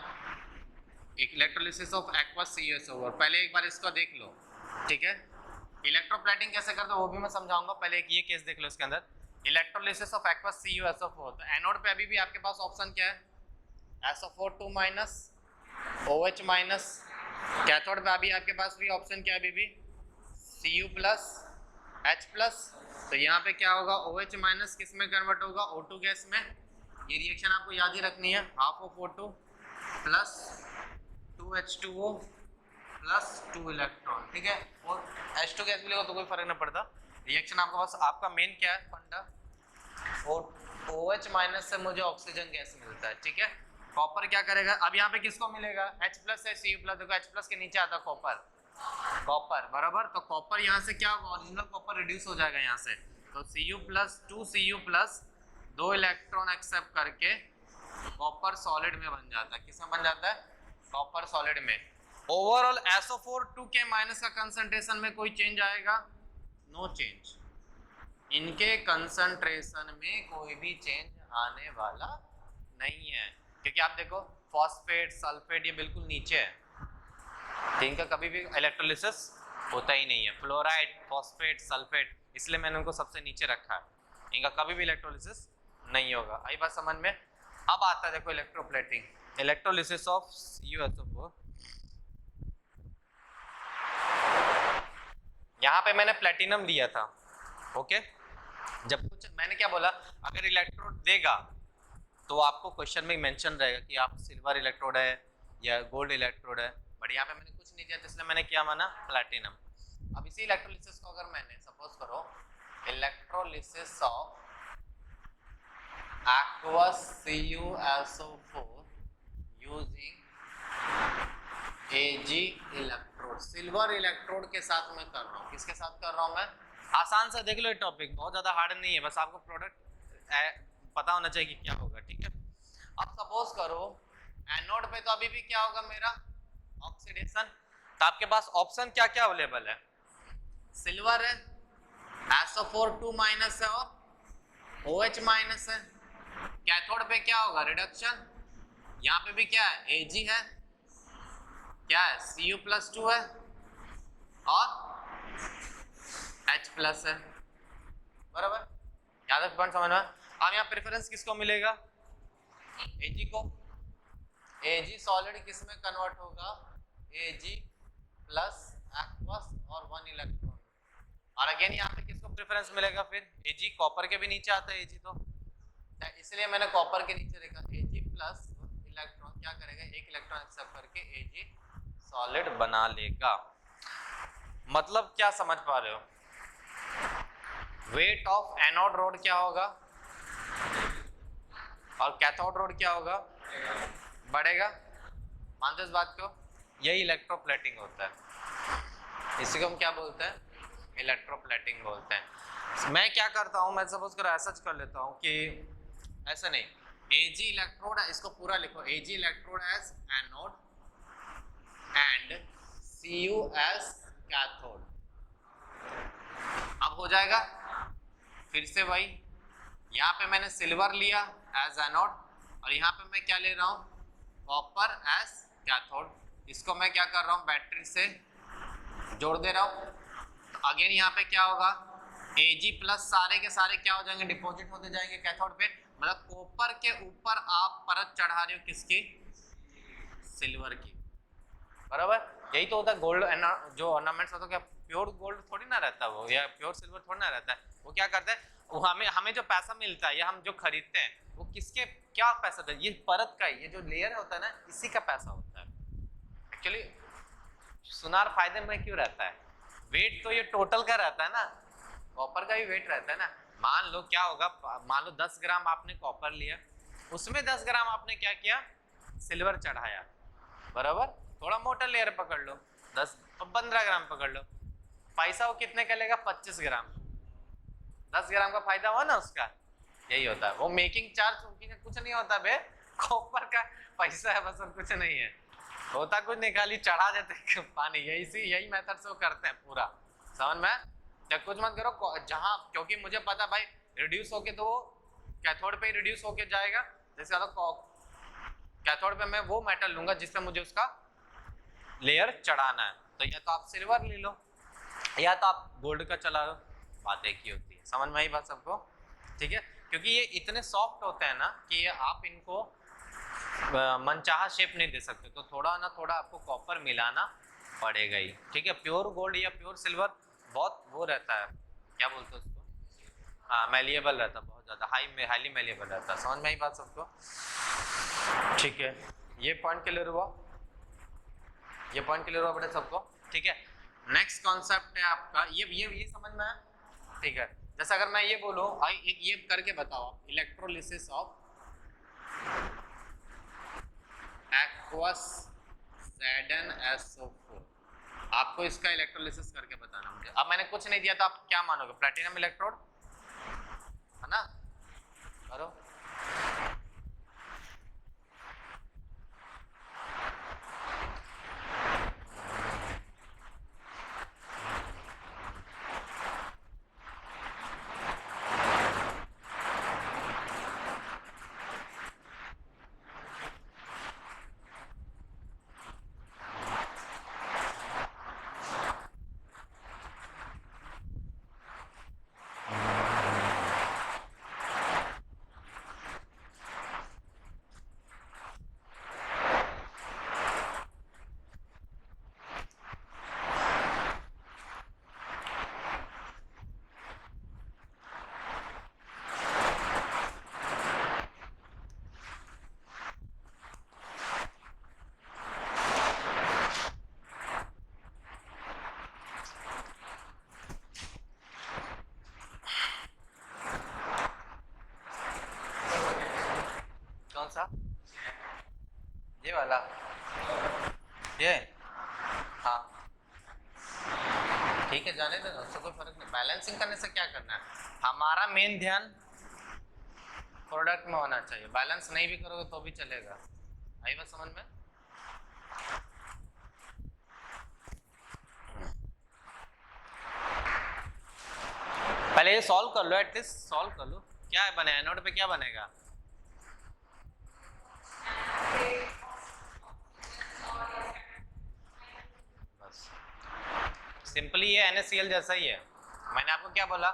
इलेक्ट्रोलिसिस ऑफ एक्वस CuSO4। पहले एक बार इसको देख लो, ठीक है। इलेक्ट्रोप्लेटिंग कैसे करते हो वो भी मैं समझाऊंगा, पहले एक ये केस देख लो इसके अंदर, इलेक्ट्रोलिसिस ऑफ एक्वस CuSO4। तो एनोड पे अभी भी आपके पास ऑप्शन क्या है, SO4 2 minus, OH minus. Cathode पे अभी आपके पास भी ऑप्शन क्या है, अभी भी Cu प्लस H प्लस। तो यहाँ पे क्या होगा, OH माइनस किस में कन्वर्ट होगा, O2 गैस में। ये रिएक्शन आपको याद ही रखनी है, half of O2 plus 2H2O plus 2 electron, ठीक है। और H2 गैस मिलेगा तो कोई फर्क नहीं पड़ता, रिएक्शन आपका बस, आपका मेन क्या है फंडा, और OH माइनस से मुझे ऑक्सीजन गैस मिलता है, ठीक है। कॉपर क्या करेगा, अब यहाँ पे किसको मिलेगा, H प्लस है, Cu प्लस, देखो H प्लस के नीचे आता कॉपर, कॉपर बराबर। तो कॉपर यहाँ से क्या होगा, ओरिजिनल कॉपर रिड्यूस हो जाएगा यहाँ से, तो Cu plus 2 Cu plus 2 electron accept करके कॉपर सॉलिड में बन जाता है। किसमें बन जाता है, कॉपर सॉलिड में। ओवरऑल SO4 2K माइनस का कंसंट्रेशन में कोई चेंज आएगा, नो चेंज। इनके कंसंट्रेशन में कोई भी चेंज आने वाला नहीं है, क्योंकि आप देखो फॉस्फेट सल्फेट ये बिल्कुल नीचे है, तो इनका कभी भी इलेक्ट्रोलिसिस होता ही नहीं है। फ्लोराइड फॉस्फेट सल्फेट, इसलिए मैंने उनको सबसे नीचे रखा है, इनका कभी भी इलेक्ट्रोलिसिस नहीं होगा। आई बात समझ में। अब आता है देखो इलेक्ट्रोप्लेटिंग, इलेक्ट्रोलिसिस ऑफ CuSO4। यहाँ पे मैंने प्लेटिनम लिया था, ओके। जब कुछ मैंने क्या बोला, अगर इलेक्ट्रोड देगा तो आपको क्वेश्चन में मेंशन रहेगा कि आप सिल्वर इलेक्ट्रोड है या गोल्ड इलेक्ट्रोड है, बट यहाँ पे मैंने कुछ नहीं दिया, तो इसलिए मैंने क्या माना, प्लेटिनम। अब इसी इलेक्ट्रोलिसिस को अगर मैंने सपोज करो electrolysis of aqueous CuSO4 using Ag electrode, silver electrode के साथ मैं कर रहा हूँ। किसके साथ कर रहा हूँ मैं, आसान से देख लो, ये टॉपिक बहुत ज्यादा हार्ड नहीं है, बस आपको प्रोडक्ट पता होना चाहिए कि क्या होगा, ठीक है। अब सपोज करो एनोड पे तो अभी भी क्या होगा मेरा ऑक्सीडेशन, तो आपके पास ऑप्शन क्या क्या अवेलेबल है, सिल्वर है, SO4 2 माइनस है और OH माइनस है। कैथोड पे क्या होगा रिडक्शन, यहाँ पे भी क्या है Ag है, क्या है Cu+2 है और H+ है, बराबर। याद है पॉइंट समझ में। अब यहाँ प्रेफरेंस किसको मिलेगा, Ag को। Ag सॉलिड किस में कन्वर्ट होगा, Ag प्लस एक्वस और 1 इलेक्ट्रॉन। और अगेन यहाँ पे किसको प्रेफरेंस मिलेगा फिर, Ag कॉपर के भी नीचे आता है Ag, तो इसलिए मैंने कॉपर के नीचे लिखा Ag प्लस इलेक्ट्रॉन क्या करेगा, एक इलेक्ट्रॉन एक्सेप्ट करके Ag सॉलिड बना लेगा। मतलब क्या समझ पा रहे हो, वेट ऑफ एनोड रोड क्या होगा और कैथोड रोड क्या होगा, बढ़ेगा। मानते इस बात को, यही इलेक्ट्रोप्लेटिंग होता है, इसी को हम क्या बोलते हैं, इलेक्ट्रोप्लेटिंग बोलते हैं। मैं क्या करता हूं, मैं सपोज करो ऐसा कर लेता हूं कि ऐसा नहीं, Ag इलेक्ट्रोड, इसको पूरा लिखो, Ag electrode as anode and Cu as cathode. अब हो जाएगा फिर से वही, यहाँ पे मैंने सिल्वर लिया एज एनोड और यहाँ पे मैं क्या ले रहा हूँ, कॉपर एज कैथोड। इसको मैं क्या कर रहा हूँ, बैटरी से जोड़ दे रहा हूँ। तो अगेन यहाँ पे क्या होगा, Ag प्लस सारे के सारे क्या हो जाएंगे, डिपॉजिट होते जाएंगे कैथोड पे। मतलब कॉपर के ऊपर आप परत चढ़ा रहे हो किसकी, सिल्वर की, बराबर। यही तो होता है गोल्ड जो ऑर्नामेंट्स होता है, क्या प्योर गोल्ड थोड़ी ना रहता है वो, या प्योर सिल्वर थोड़ी ना रहता है। वो क्या करते हैं, वो हमें जो पैसा मिलता है या हम जो खरीदते हैं वो किसके क्या पैसा था, ये परत का, ये जो लेयर होता है ना, इसी का पैसा होता है। एक्चुअली सुनार फायदे में क्यों रहता है, वेट तो ये टोटल का रहता है ना, कॉपर का भी वेट रहता है ना। मान लो क्या होगा, मान लो 10 ग्राम आपने कॉपर लिया, उसमें 10 ग्राम आपने क्या किया, सिल्वर चढ़ाया, बराबर। थोड़ा मोटा लेयर पकड़ लो, 15 ग्राम पकड़ लो, पैसा वो कितने का लेगा, 25 ग्राम, 10 ग्राम का फायदा हुआ ना उसका। यही होता है, वो मेकिंग चार्ज कुछ नहीं होता बे, कॉपर का पैसा है बस, और कुछ नहीं है, होता कुछ नहीं, खाली चढ़ा देते पानी, यही मेथड से वो करते हैं पूरा, समझ में। जब कुछ मत करो जहां, क्योंकि मुझे पता भाई रिड्यूस होके तो वो कैथोड पे रिड्यूस होके जाएगा, जैसे कैथोड पे मैं वो मेटल लूंगा जिससे मुझे उसका लेयर चढ़ाना है, तो या तो आप सिल्वर ले लो या तो आप गोल्ड का चला लो, बात एक ही होती है। समझ में आई बात सबको, ठीक है। क्योंकि ये इतने सॉफ्ट होते हैं ना कि आप इनको मनचाहा शेप नहीं दे सकते, तो थोड़ा ना थोड़ा आपको कॉपर मिलाना पड़ेगा ही, ठीक है। प्योर गोल्ड या प्योर सिल्वर बहुत वो रहता है, क्या बोलते हैं उसको, हाँ मैलिएबल रहता है, बहुत ज़्यादा हाईली मैलिएबल रहता है। समझ में आई बात सबको, ठीक है। ये पॉइंट क्लियर हुआ, ये पॉइंट क्लियर हुआ बेटा सबको, ठीक है। नेक्स्ट कॉन्सेप्ट है आपका ये समझ में है, ठीक है। जैसे अगर मैं ये बोलूँ, ये करके बताओ, इलेक्ट्रोलिसिस ऑफ एक्वस ZnSO4, आपको इसका इलेक्ट्रोलिसिस करके बताना मुझे। अब मैंने कुछ नहीं दिया तो आप क्या मानोगे, प्लैटिनम इलेक्ट्रोड है ना, करो। कौन सा, ये वाला, ये, हाँ ठीक है, जाने देना, उससे कोई फर्क नहीं। बैलेंसिंग करने से क्या करना है, हमारा मेन ध्यान प्रोडक्ट में होना चाहिए, बैलेंस नहीं भी करोगे तो भी चलेगा। आई बात समझ में? पहले ये सॉल्व कर लो, एटलीस्ट सॉल्व कर लो। क्या है बने एनोड पे, क्या बनेगा? बस सिंपली ये NaCl जैसा ही है। मैंने आपको क्या बोला,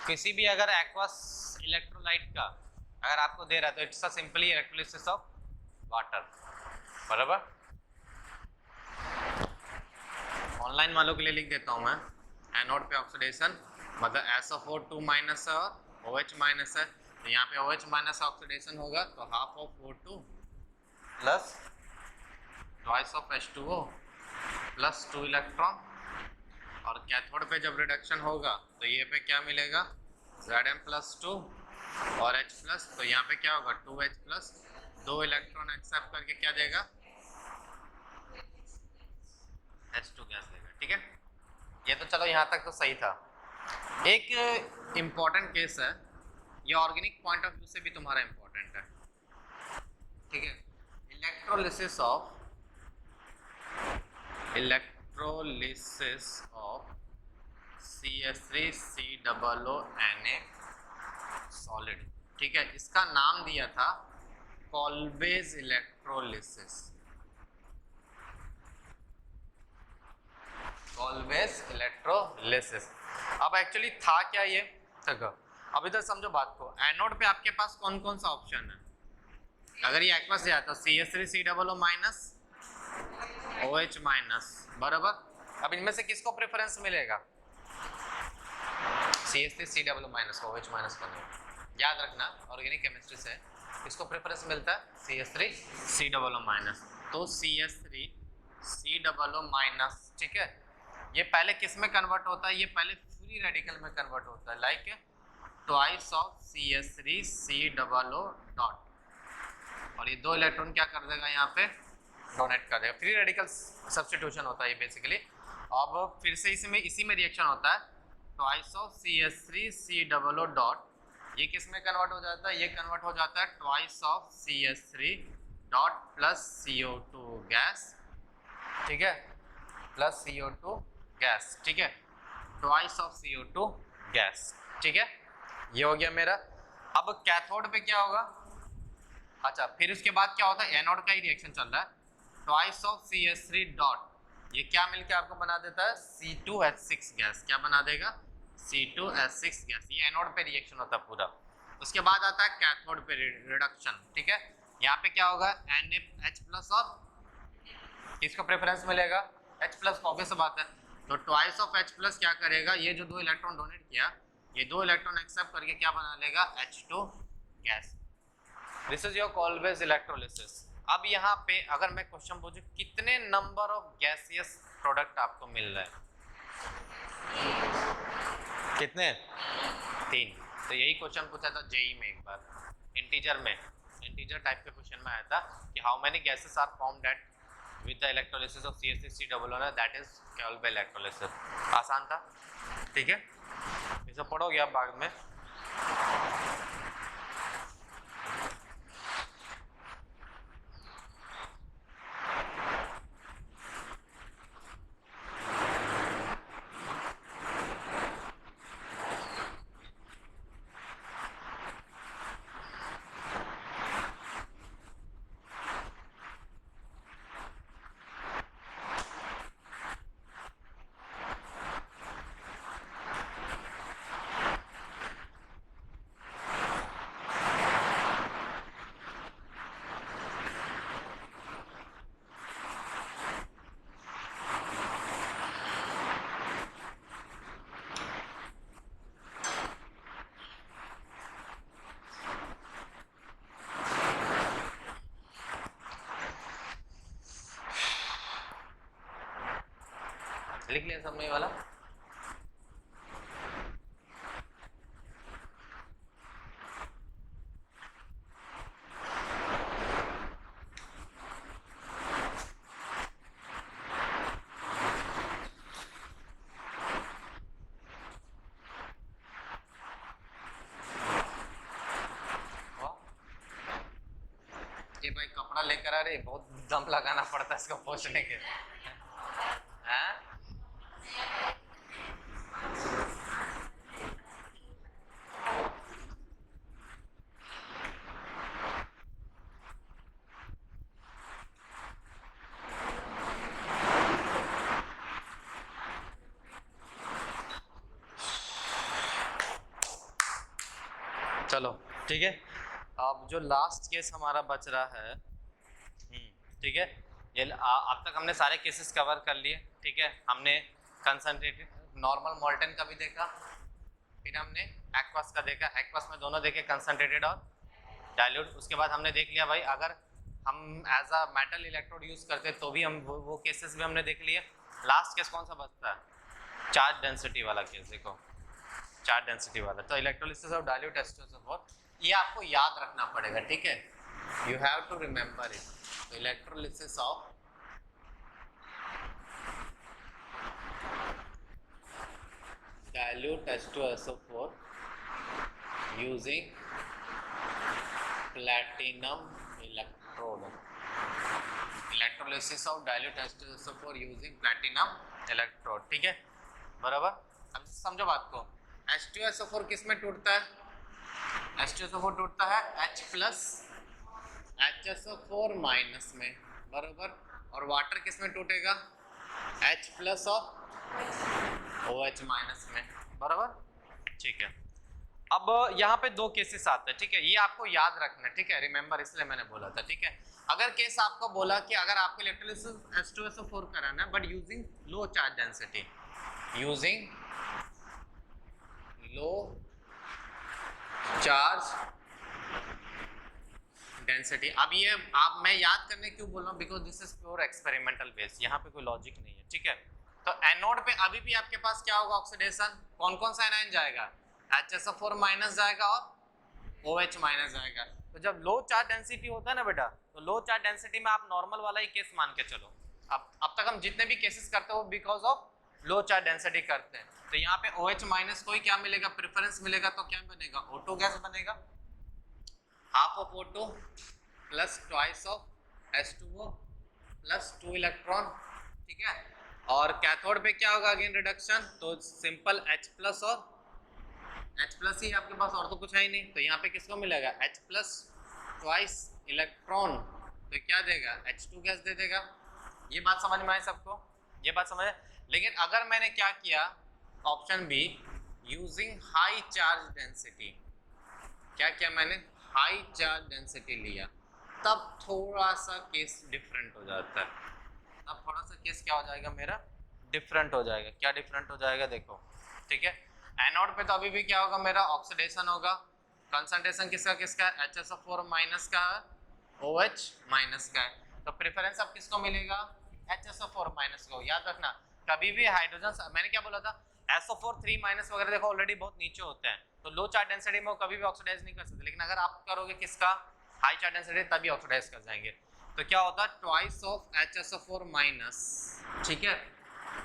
किसी भी अगर एक्वस इलेक्ट्रोलाइट का अगर आपको दे रहा है तो it's a simply electrolysis of water, बराबर। ऑनलाइन वालों के लिए लिख देता हूँ मैं, एनोड पे ऑक्सीडेशन मतलब SO4 माइनस है और OH माइनस है, तो यहाँ पे OH माइनस ऑक्सीडेशन होगा तो half of O2 plus twice of H2O plus 2 electron, और कैथोड पे जब रिडक्शन होगा तो ये पे क्या मिलेगा, Zm प्लस 2 और H प्लस, तो यहाँ पे क्या होगा 2H प्लस, 2 इलेक्ट्रॉन एक्सेप्ट करके क्या देगा, H2 गैस देगा। ठीक है, ये तो चलो यहाँ तक तो सही था। एक इम्पॉर्टेंट केस है, ये ऑर्गेनिक पॉइंट ऑफ व्यू से भी तुम्हारा इम्पोर्टेंट है। ठीक है, इलेक्ट्रोलिसिस ऑफ CH3COONA सॉलिड। ठीक है, इसका नाम दिया था कॉल्बेज इलेक्ट्रोलिसिस, कॉल्बेज इलेक्ट्रोलिसिस। अब एक्चुअली था क्या ये, देखो अब इधर समझो बात को, एनोड पे आपके पास कौन कौन सा ऑप्शन है, अगर ये एक्वस से आता CH3COO माइनस OH माइनस, बराबर। अब इनमें से किसको प्रेफरेंस मिलेगा, CH3COO माइनस को OH माइनस का नहीं, याद रखना ऑर्गेनिक केमिस्ट्री से किसको प्रेफरेंस मिलता है, CH3COO माइनस। तो CH3COO माइनस, ठीक है, ये पहले किस में कन्वर्ट होता है, ये पहले फ्री रेडिकल में कन्वर्ट होता है, like twice of CH3COO dot, और ये 2 इलेक्ट्रॉन क्या कर देगा यहाँ पे डोनेट कर देगा, फ्री रेडिकल सब्स्टिट्यूशन होता है ये बेसिकली। अब फिर से इसी में रिएक्शन होता है, ट्वाइस ऑफ CH3COO डॉट, ये किस में कन्वर्ट हो जाता है, ये कन्वर्ट हो जाता है twice of CH3 dot plus CO2 gas, ठीक है, प्लस CO2 गैस, ठीक है, ट्वाइस ऑफ CO2 गैस, ठीक है, ये हो गया मेरा। अब कैथोड पे क्या होगा, अच्छा फिर उसके बाद क्या होता है, एनोड का ही रिएक्शन चल रहा है, ट्वाइस ऑफ CH3 डॉट, ये क्या मिलके आपको बना देता है C2H6 गैस, क्या बना देगा C2H6 गैस, ये एनोड पे रिएक्शन होता है पूरा। उसके बाद आता है कैथोड पे रिडक्शन, ठीक है, यहाँ पे क्या होगा NaH प्लस और किसको प्रेफरेंस मिलेगा, H प्लस, ऑब्वियस बात है, तो ट्वाइस ऑफ H प्लस क्या करेगा, ये जो 2 इलेक्ट्रॉन डोनेट किया, ये 2 इलेक्ट्रॉन एक्सेप्ट करके क्या बना लेगा H2 gas. This is your Kolbe's electrolysis. अब यहाँ पे अगर मैं क्वेश्चन पूछूं कितने नंबर ऑफ गैसियस प्रोडक्ट आपको मिल रहा है, कितने, 3। तो यही क्वेश्चन पूछा था जेई में एक बार, इंटीजर में, इंटीजर टाइप के क्वेश्चन में आया था कि how many gases are formed at with the electrolysis of CH3COO, that is Kolbe's electrolysis. आसान था, ठीक है, इसे पढ़ोगे आप बाद में। लिख लिया सबने वाला, ये भाई कपड़ा लेकर आ रही, बहुत दम लगाना पड़ता है इसको पोंछने के। हैं? चलो ठीक है, अब जो लास्ट केस हमारा बच रहा है, ठीक है, ये अब तक हमने सारे केसेस कवर कर लिए। ठीक है, हमने कंसंट्रेटेड नॉर्मल मोल्टन का भी देखा, फिर हमने एक्वस का देखा, एक्वस में दोनों देखे कंसंट्रेटेड और डाइल्यूट। उसके बाद हमने देख लिया भाई अगर हम as a metal electrode use करते तो भी हम वो केसेस भी हमने देख लिए। लास्ट केस कौन सा बचता है? चार्ज डेंसिटी वाला केस। देखो चार्ज डेंसिटी वाला, तो इलेक्ट्रोलिसिस ऑफ डाइल्यूट H2SO4, ये आपको याद रखना पड़ेगा। ठीक है, you have to remember it. तो electrolysis of dilute H2SO4 using platinum electrode. Electrolysis of dilute H2SO4 using platinum electrode. ठीक है, बराबर। अब समझो बात को, H2SO4 किस में टूटता है? H2SO4 टूटता है H प्लस HSO4 माइनस में, बराबर। और वाटर किस में टूटेगा? H प्लस और OH माइनस में, बराबर। ठीक है, अब यहाँ पे दो केसेस आते हैं। ठीक है, ये आपको याद रखना है। ठीक है, रिमेंबर, इसलिए मैंने बोला था। ठीक है, अगर केस आपको बोला कि अगर आपको इलेक्ट्रोलिसिस H2SO4 कराना है but using low charge density, using low charge density. अब ये आप मैं याद करने क्यों बोल रहा हूँ? Because this is pure experimental base, यहाँ पे कोई लॉजिक नहीं है। ठीक है, तो एनोड पे अभी भी आपके पास क्या होगा? ऑक्सीडेशन। कौन कौन सा एनायन जाएगा? HSO4 माइनस जाएगा और OH माइनस जाएगा। तो जब लो चार्ज डेंसिटी होता है ना बेटा, तो लो चार्ज डेंसिटी में आप नॉर्मल वाला ही केस मान के चलो। अब तक हम जितने भी केसेस करते हो because of low charge density करते हैं। तो यहाँ पे OH माइनस को ही क्या मिलेगा? प्रेफरेंस मिलेगा। तो क्या बनेगा? O2 गैस बनेगा, half of O2 plus twice of H2O plus 2 electron. ठीक है, और कैथोड पे क्या होगा? अगेन रिडक्शन, तो सिंपल H प्लस और H प्लस ही आपके पास, और तो कुछ है ही नहीं। तो यहाँ पे किसको मिलेगा? H प्लस ट्वाइस इलेक्ट्रॉन, तो क्या देगा? H2 गैस दे देगा। ये बात समझ में आई सबको? ये बात समझ। लेकिन अगर मैंने क्या किया, option B, using high charge density, क्या किया मैंने? हाई चार्ज डेंसिटी लिया, तब थोड़ा सा केस डिफरेंट हो जाता है। तब थोड़ा सा केस क्या हो जाएगा मेरा? डिफरेंट हो जाएगा। क्या डिफरेंट हो जाएगा? देखो, ठीक है, एनोड पे तो अभी भी क्या होगा मेरा? ऑक्सीडेशन होगा। कंसंट्रेशन किसका किसका? HSO4 माइनस का, OH माइनस का है। तो प्रेफरेंस अब किसको मिलेगा? HSO4 माइनस को। याद रखना, कभी भी हाइड्रोजन, मैंने क्या बोला था? SO4 3 माइनस वगैरह देखो ऑलरेडी बहुत नीचे होते हैं, तो लो चार्ज डेंसिटी में वो कभी भी ऑक्सीडाइज नहीं कर सकते। लेकिन अगर आप करोगे किसका? हाई चार्ज डेंसिटी, तभी ऑक्सीडाइज कर जाएंगे। तो क्या होता है? ट्वाइस ऑफ HSO4 माइनस, ठीक है,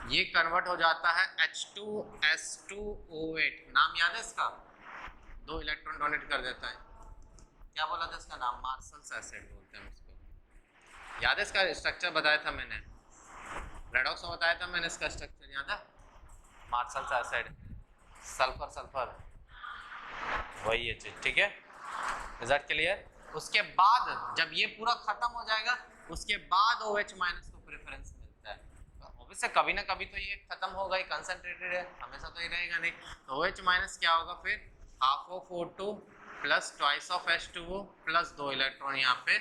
ये कन्वर्ट हो जाता है H2S2O8। नाम याद है इसका? 2 इलेक्ट्रॉन डोनेट कर देता है। क्या बोला था इसका नाम? मार्शल्स एसिड बोलते हैं उसको। याद है इसका स्ट्रक्चर? बताया था मैंने, रेडॉक्स में बताया था मैंने इसका स्ट्रक्चर, याद है? मार्शल्स एसिड, सल्फर सल्फर, वही है चीज। ठीक है, रिजल्ट क्लियर? उसके बाद जब ये पूरा खत्म हो जाएगा, उसके बाद OH माइनस को प्रेफरेंस मिलता है। तो ऑब्वियसली कभी ना कभी तो ये खत्म होगा ही, कंसंट्रेटेड है, हमेशा तो ये रहेगा नहीं। तो OH माइनस क्या होगा फिर? Half of O2 plus twice of H2O plus 2 electron यहाँ पे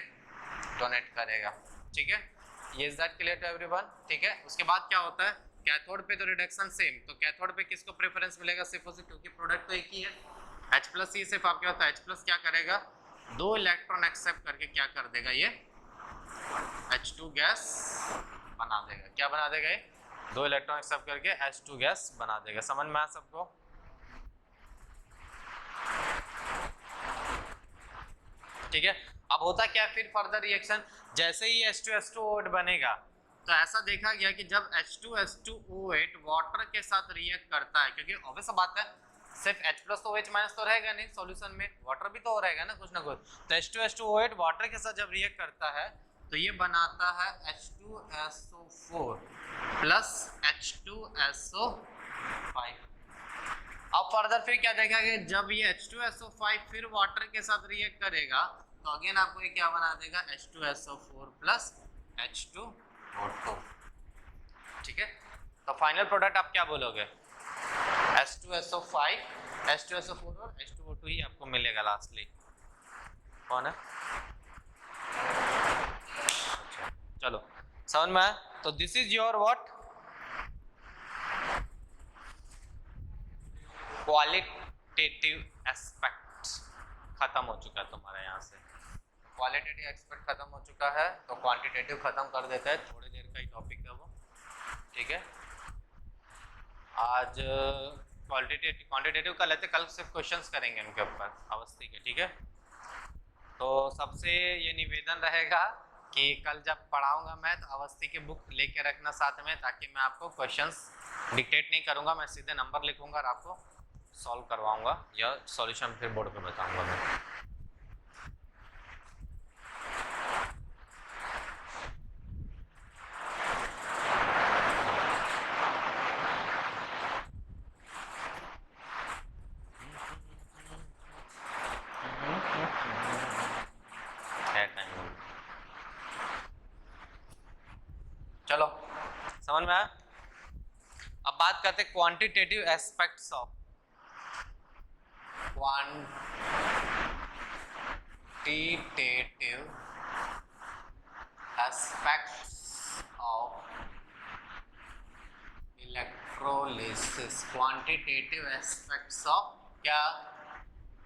डोनेट करेगा। ठीक है, ये is that clear to everyone? ठीक है, उसके बाद क्या होता है? कैथोड पे तो रिडक्शन सेम, तो कैथोड पे किसको प्रेफरेंस मिलेगा? सिर्फ और सिर्फ, क्योंकि प्रोडक्ट तो एक ही है। H प्लस ही सिर्फ आपके होता है। H प्लस क्या करेगा? 2 इलेक्ट्रॉन एक्सेप्ट करके क्या कर देगा? ये H2 गैस बना देगा। क्या बना देगा ये? 2 इलेक्ट्रॉन एक्सेप्ट करके H2 गैस बना देगा। समझ में आया सबको? ठीक है, अब होता क्या है फिर फर्दर रिएक्शन? जैसे ही H2S2O8 बनेगा, तो ऐसा देखा गया कि जब H2S2O8 वाटर के साथ रिएक्ट करता है, क्योंकि ऑब्वियस बात है सिर्फ H प्लस तो OH माइनस तो रहेगा नहीं सॉल्यूशन में, वाटर भी तो रहेगा ना कुछ ना कुछ। तो H2SO8 वाटर के साथ जब रिएक्ट करता है तो ये बनाता है H2SO4 प्लस H2SO5। अब फर्दर फिर क्या देखा कि जब ये H2SO5 फिर वाटर के साथ रिएक्ट करेगा तो अगेन आपको ये क्या बना देगा H2SO4 प्लस H2O2। ठीक है, तो फाइनल प्रोडक्ट आप क्या बोलोगे? H2SO5, H2SO4 और H2O2 ही आपको मिलेगा लास्टली। कौन है? अच्छा चलो समझ में आया। तो this is your what qualitative aspect खत्म हो चुका है तुम्हारा। यहाँ से क्वालिटेटिव एस्पेक्ट खत्म हो चुका है, तो क्वांटिटेटिव खत्म कर देता है, थोड़ी देर का ही टॉपिक है वो। ठीक है, आज क्वांटिटेटिव का लेते, कल सिर्फ क्वेश्चंस करेंगे उनके ऊपर अवस्थी के। ठीक है, तो सबसे ये निवेदन रहेगा कि कल जब पढ़ाऊंगा मैं तो अवस्थी की बुक लेके रखना साथ में, ताकि मैं आपको क्वेश्चंस डिक्टेट नहीं करूंगा, मैं सीधे नंबर लिखूंगा और आपको सॉल्व करवाऊंगा या सॉल्यूशन फिर बोर्ड पे बताऊंगा मैं। चलो समझ में आया। अब बात करते हैं quantitative aspects of electrolysis. Quantitative aspects of क्या?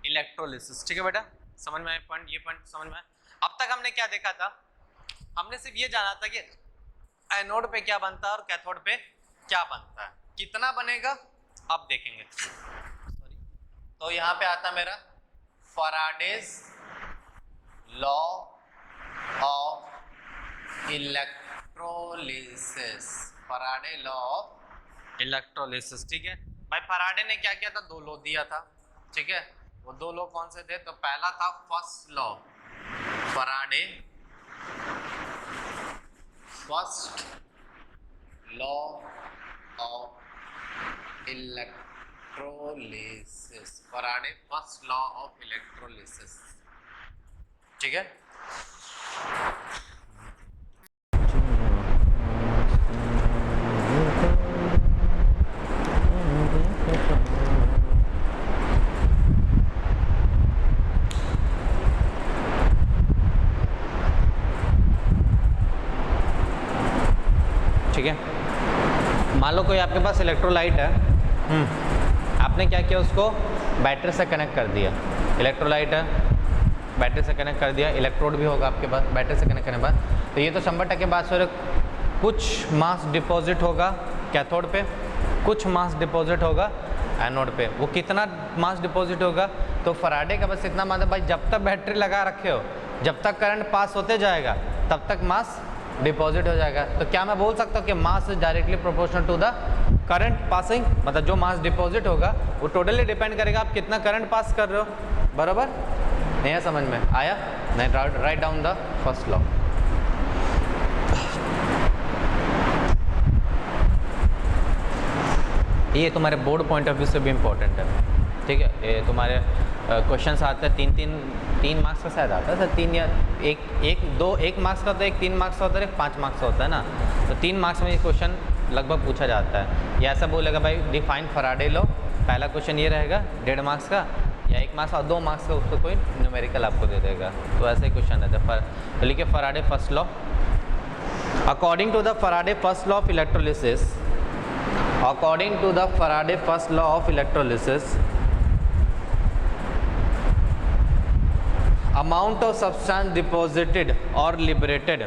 इलेक्ट्रोलिसिस। ठीक है बेटा, समझ में आया पॉइंट? ये पॉइंट समझ में आया। अब तक हमने क्या देखा था? हमने सिर्फ ये जाना था कि एनोड पे क्या बनता है और कैथोड पे क्या बनता है, कितना बनेगा अब देखेंगे। तो यहाँ पे आता मेरा Faraday's law of electrolysis. Faraday law of electrolysis. ठीक है भाई, फैराडे ने क्या किया था? दो लॉ दिया था। ठीक है, वो दो लॉ कौन से थे? तो पहला था first law, Faraday first law of electrolysis. Faraday first law of electrolysis. ठीक है, ठीक है। मान लो कोई आपके पास इलेक्ट्रोलाइट है, आपने क्या किया? उसको बैटरी से कनेक्ट कर दिया। इलेक्ट्रोलाइट है, बैटरी से कनेक्ट कर दिया, इलेक्ट्रोड भी होगा आपके पास बैटरी से कनेक्ट करने के बाद। तो ये तो 100% बात हो रही, कुछ मास डिपॉजिट होगा कैथोड पे, कुछ मास डिपॉजिट होगा एनोड पे। वो कितना मास डिपॉजिट होगा? तो फैराडे का बस इतना मतलब भाई, जब तक बैटरी लगा रखे हो, जब तक करंट पास होते जाएगा तब तक मास डिपॉजिट हो जाएगा। तो क्या मैं बोल सकता हूँ कि mass is directly proportional to the current passing? मतलब जो मास डिपॉजिट होगा वो टोटली डिपेंड करेगा आप कितना करंट पास कर रहे हो। बराबर? नहीं समझ में आया? नहीं, write down the first law. ये तुम्हारे बोर्ड पॉइंट ऑफ व्यू से भी इम्पोर्टेंट है। ठीक है, ये तुम्हारे क्वेश्चंस आते हैं, तीन मार्क्स का शायद आता है सर, 3 या 1 मार्क्स का होता है, 3 मार्क्स का होता है, 5 मार्क्स का होता है ना। तो 3 मार्क्स में ये क्वेश्चन लगभग पूछा जाता है। या ऐसा बोलेगा भाई डिफाइन फैराडे लॉ, पहला क्वेश्चन ये रहेगा 1.5 मार्क्स का, या 1 मार्क्स और 2 मार्क्स का उसको कोई न्यूमेरिकल आपको दे देगा। तो ऐसा ही क्वेश्चन रहता है। तो लिखिए Faraday first law. According to the Faraday first law of electrolysis, according to the Faraday first law of electrolysis, amount of substance deposited or liberated,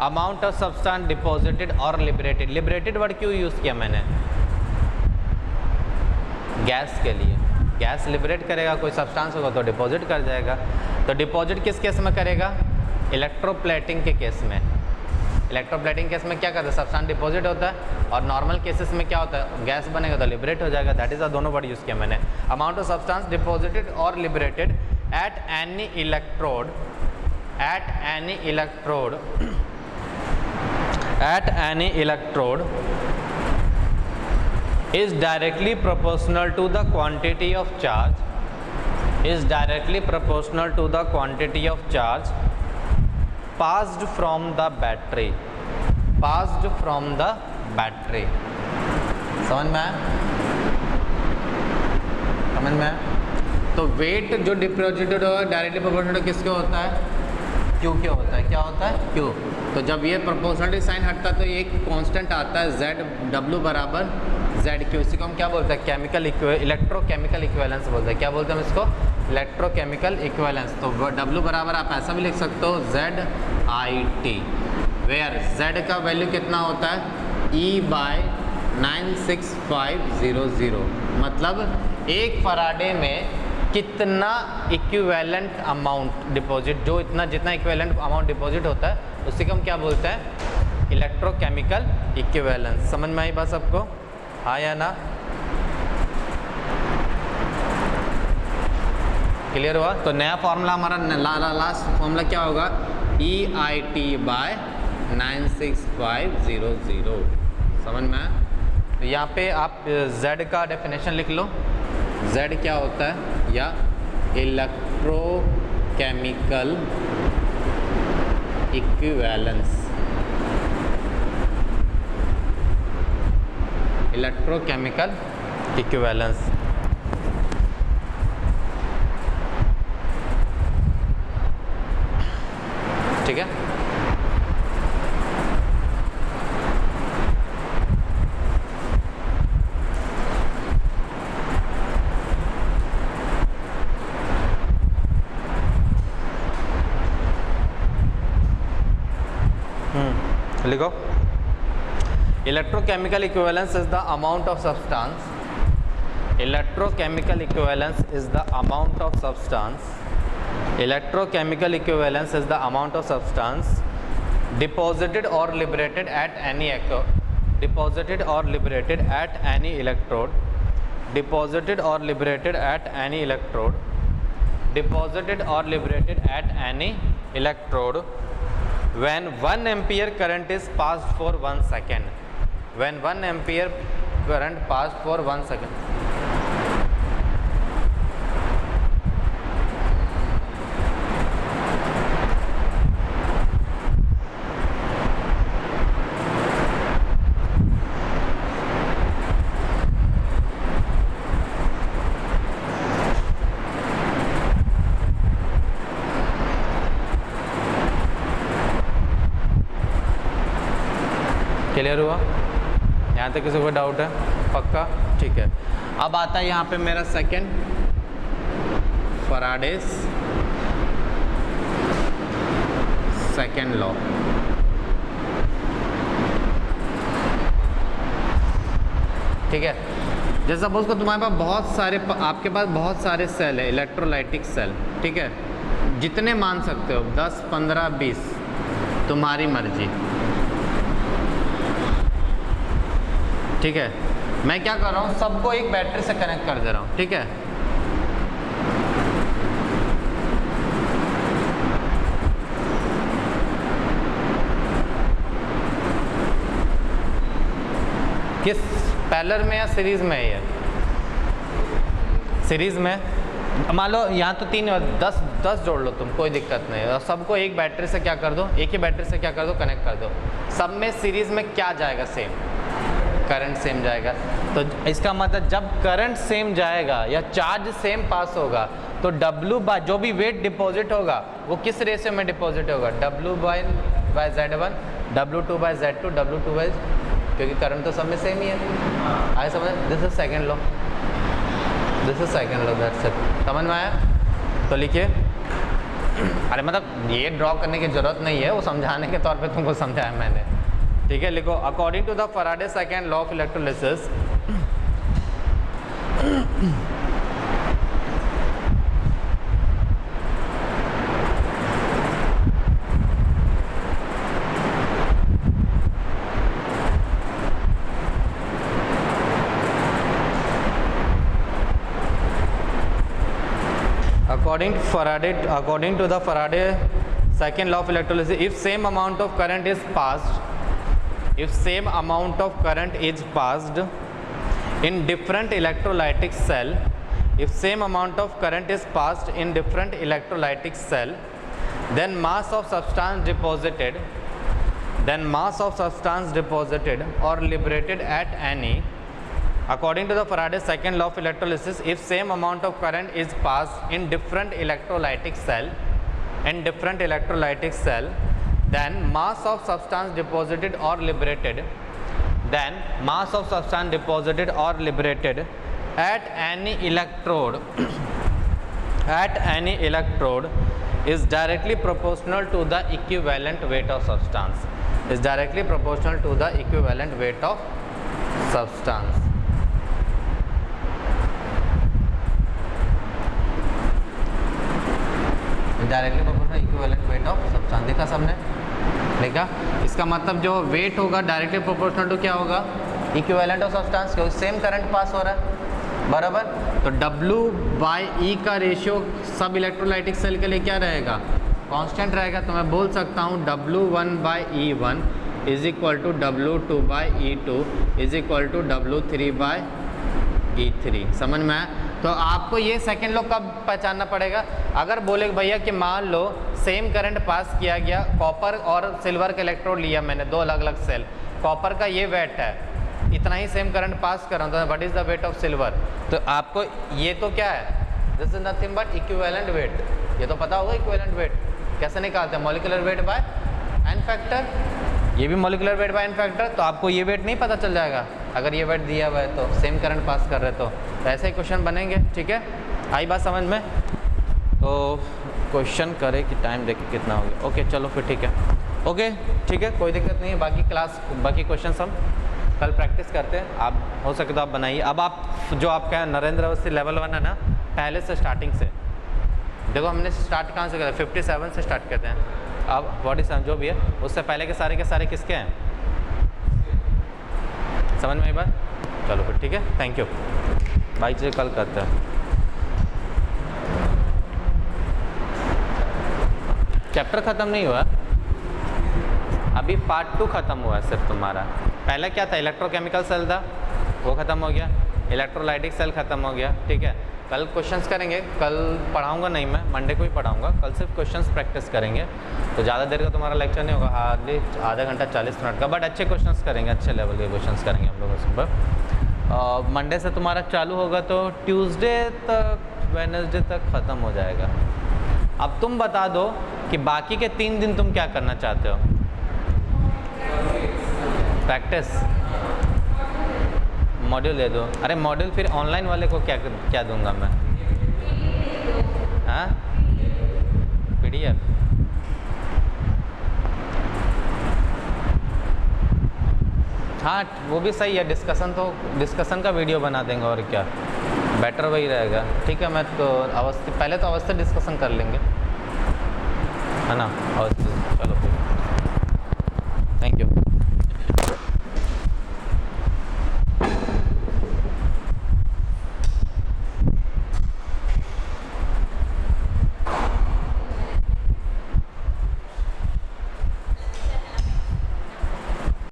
amount of substance deposited or liberated, liberated word क्यों use किया मैंने? Gas के लिए। Gas liberate करेगा, कोई substance होगा तो deposit कर जाएगा। तो डिपॉजिट किस केस में करेगा? इलेक्ट्रोप्लेटिंग के केस में। इलेक्ट्रोप्लेटिंग केस में क्या करते हैं, सब्सटेंस डिपॉजिट होता है, और नॉर्मल केसेस में क्या होता है, गैस बनेगा तो लिबरेट हो जाएगा। दैट इज दोनों वर्ड यूज़ किया मैंने। अमाउंट ऑफ सब्सटेंस डिपॉजिटेड और liberated at any electrode is directly proportional to the quantity of charge passed from the battery। समझ में आया? तो वेट जो डिपॉजिटेड होगा डायरेक्टली प्रोपोर्शनल किसके होता है, क्यू के होता है। क्या होता है, क्यू। तो जब ये प्रोपोर्शनलिटी साइन हटता है तो ये एक कांस्टेंट आता है जेड, डब्ल्यू बराबर जेड क्यू। इसी को हम क्या बोलते हैं, इलेक्ट्रोकेमिकल इक्विवेलेंस बोलते हैं। क्या बोलते हैं हम इसको, इलेक्ट्रोकेमिकल इक्विवेलेंस। तो डब्ल्यू बराबर आप ऐसा भी लिख सकते हो Z I T, where Z का वैल्यू कितना होता है, ई बाय 96500। मतलब एक फराडे में कितना इक्विवेलेंट अमाउंट डिपॉजिट, जो जितना इक्विवेलेंट अमाउंट डिपॉजिट होता है उसी को हम क्या बोलते हैं, इलेक्ट्रोकेमिकल इक्विवेलेंस। समझ में आई बात सबको, हाँ या ना, क्लियर हुआ? तो नया फॉर्मूला हमारा लास्ट फॉर्मूला क्या होगा, ई आई टी बाय 96500। समझ में आया? तो यहाँ पे आप Z का डेफिनेशन लिख लो। Z क्या होता है, या इलेक्ट्रोकेमिकल इक्विवेलेंस। इलेक्ट्रोकेमिकल इक्विवेलेंस, ठीक है। लिखो, electrochemical equivalence is the amount of substance, electrochemical equivalence is the amount of substance, electrochemical equivalence is the amount of substance deposited और लिबरेटेड एट एनी डिपॉजिटेड और liberated at any electrode, deposited और liberated at any electrode, deposited और liberated at any electrode when 1 ampere current is passed for 1 second, when 1 ampere current passed for 1 second। Clear हुआ? यहाँ तक किसी को doubt है? पक्का, ठीक है। अब आता है यहाँ पे मेरा सेकंड, फैराडेस सेकंड लॉ। ठीक है, जैसे सपोज को तुम्हारे पास आपके पास बहुत सारे सेल है, इलेक्ट्रोलाइटिक सेल, ठीक है, जितने मान सकते हो, 10, 15, 20, तुम्हारी मर्जी। ठीक है, मैं क्या कर रहा हूँ, सबको एक बैटरी से कनेक्ट कर दे रहा हूँ। ठीक है, किस पैरेलल में या सीरीज में है ये? सीरीज में। मान लो यहाँ तो 10 जोड़ लो तुम, कोई दिक्कत नहीं है। और सबको एक बैटरी से क्या कर दो, एक ही बैटरी से क्या कर दो, कनेक्ट कर दो। सब में सीरीज में क्या जाएगा, सेम करंट सेम जाएगा। तो इसका मतलब जब करंट सेम जाएगा या चार्ज सेम पास होगा तो W बाय जो भी वेट डिपॉजिट होगा वो किस रेशियो में डिपॉजिट होगा, W by Z1, W2 by Z2, W2 by, क्योंकि करंट तो सब में सेम ही है। आए समझ? This is second law, this is second law, that's it. समझ में आया? तो लिखिए। अरे मतलब ये ड्रॉ करने की जरूरत नहीं है, वो समझाने के तौर पे तुमको समझाया मैंने। ठीक है, लिखो, according to the Faraday second law of electrolysis, according to the Faraday second law of electrolysis, if same amount of current is passed in different electrolytic cell, then mass of substance deposited or liberated at any, according to the Faraday's second law of electrolysis, if same amount of current is passed in different electrolytic cell, then mass of substance deposited or liberated at any electrode is directly proportional to the equivalent weight of substance. Directly proportional to the equivalent weight of substance. देखा सबने? देखा? इसका मतलब जो wait होगा directly proportional to क्या होगा? Equivalent of substance, क्योंकि सेम करंट पास हो रहा है, बराबर। तो W/E का रेशियो सब इलेक्ट्रोलाइटिक सेल के लिए क्या रहेगा? कांस्टेंट रहेगा। तो मैं बोल सकता हूँ W1/E1 is equal to W2/E2 is equal to W3/E3। समझ में आया? तो आपको ये सेकंड लॉ कब पहचानना पड़ेगा? अगर बोले भैया कि मान लो सेम करंट पास किया गया, कॉपर और सिल्वर का इलेक्ट्रोड लिया मैंने, दो अलग अलग सेल, कॉपर का ये वेट है, इतना ही सेम करंट पास कर रहा हूँ, तो what is the weight of silver? तो आपको ये तो क्या है, this is nothing but equivalent weight. ये तो पता होगा इक्विवेलेंट वेट कैसे निकालते हैं, molecular weight by N factor. ये भी molecular weight by N factor. तो आपको ये वेट नहीं पता चल जाएगा अगर ये वेट दिया हुआ है तो, सेम करंट पास कर रहे तो ऐसे ही क्वेश्चन बनेंगे। ठीक है, आई बात समझ में? तो क्वेश्चन करे कि टाइम देखे कितना हो गया। ओके चलो फिर ठीक है, ओके ठीक है, कोई दिक्कत नहीं है। बाकी क्वेश्चन हम कल प्रैक्टिस करते हैं। आप हो सके तो आप बनाइए। अब आप जो आपका नरेंद्र अवस्थी लेवल 1 है ना, पहले से स्टार्टिंग से देखो, हमने स्टार्ट कहाँ से किया? 57 से स्टार्ट करते हैं। अब 47 जो भी है, उससे पहले के सारे किसके हैं? समझ में आई बात? चलो फिर ठीक है, थैंक यू। बाई चीज़ें कल करते हैं। चैप्टर ख़त्म नहीं हुआ, अभी पार्ट 2 ख़त्म हुआ है सिर्फ तुम्हारा। पहला क्या था? इलेक्ट्रोकेमिकल सेल था, वो ख़त्म हो गया। इलेक्ट्रोलाइटिक सेल ख़त्म हो गया। ठीक है, कल क्वेश्चंस करेंगे। कल पढ़ाऊंगा नहीं मैं, मंडे को ही पढ़ाऊंगा। कल सिर्फ क्वेश्चंस प्रैक्टिस करेंगे, तो ज़्यादा देर का तुम्हारा लेक्चर नहीं होगा, हार्डली आधा घंटा 40 मिनट का, बट अच्छे क्वेश्चंस करेंगे, अच्छे लेवल के क्वेश्चंस करेंगे हम लोग सुबह। मंडे से तुम्हारा चालू होगा तो ट्यूसडे तक, वेडनेसडे तक ख़त्म हो जाएगा। अब तुम बता दो कि बाकी के 3 दिन तुम क्या करना चाहते हो? प्रैक्टिस मॉड्यूल दे दो। अरे मॉड्यूल फिर ऑनलाइन वाले को क्या दूंगा मैं? हाँ, PDF। हाँ वो भी सही है, डिस्कशन का वीडियो बना देंगे और क्या, बेटर वही रहेगा। ठीक है, मैं तो पहले तो अवस्था डिस्कशन कर लेंगे, है ना? अवस्था, चलो फिर।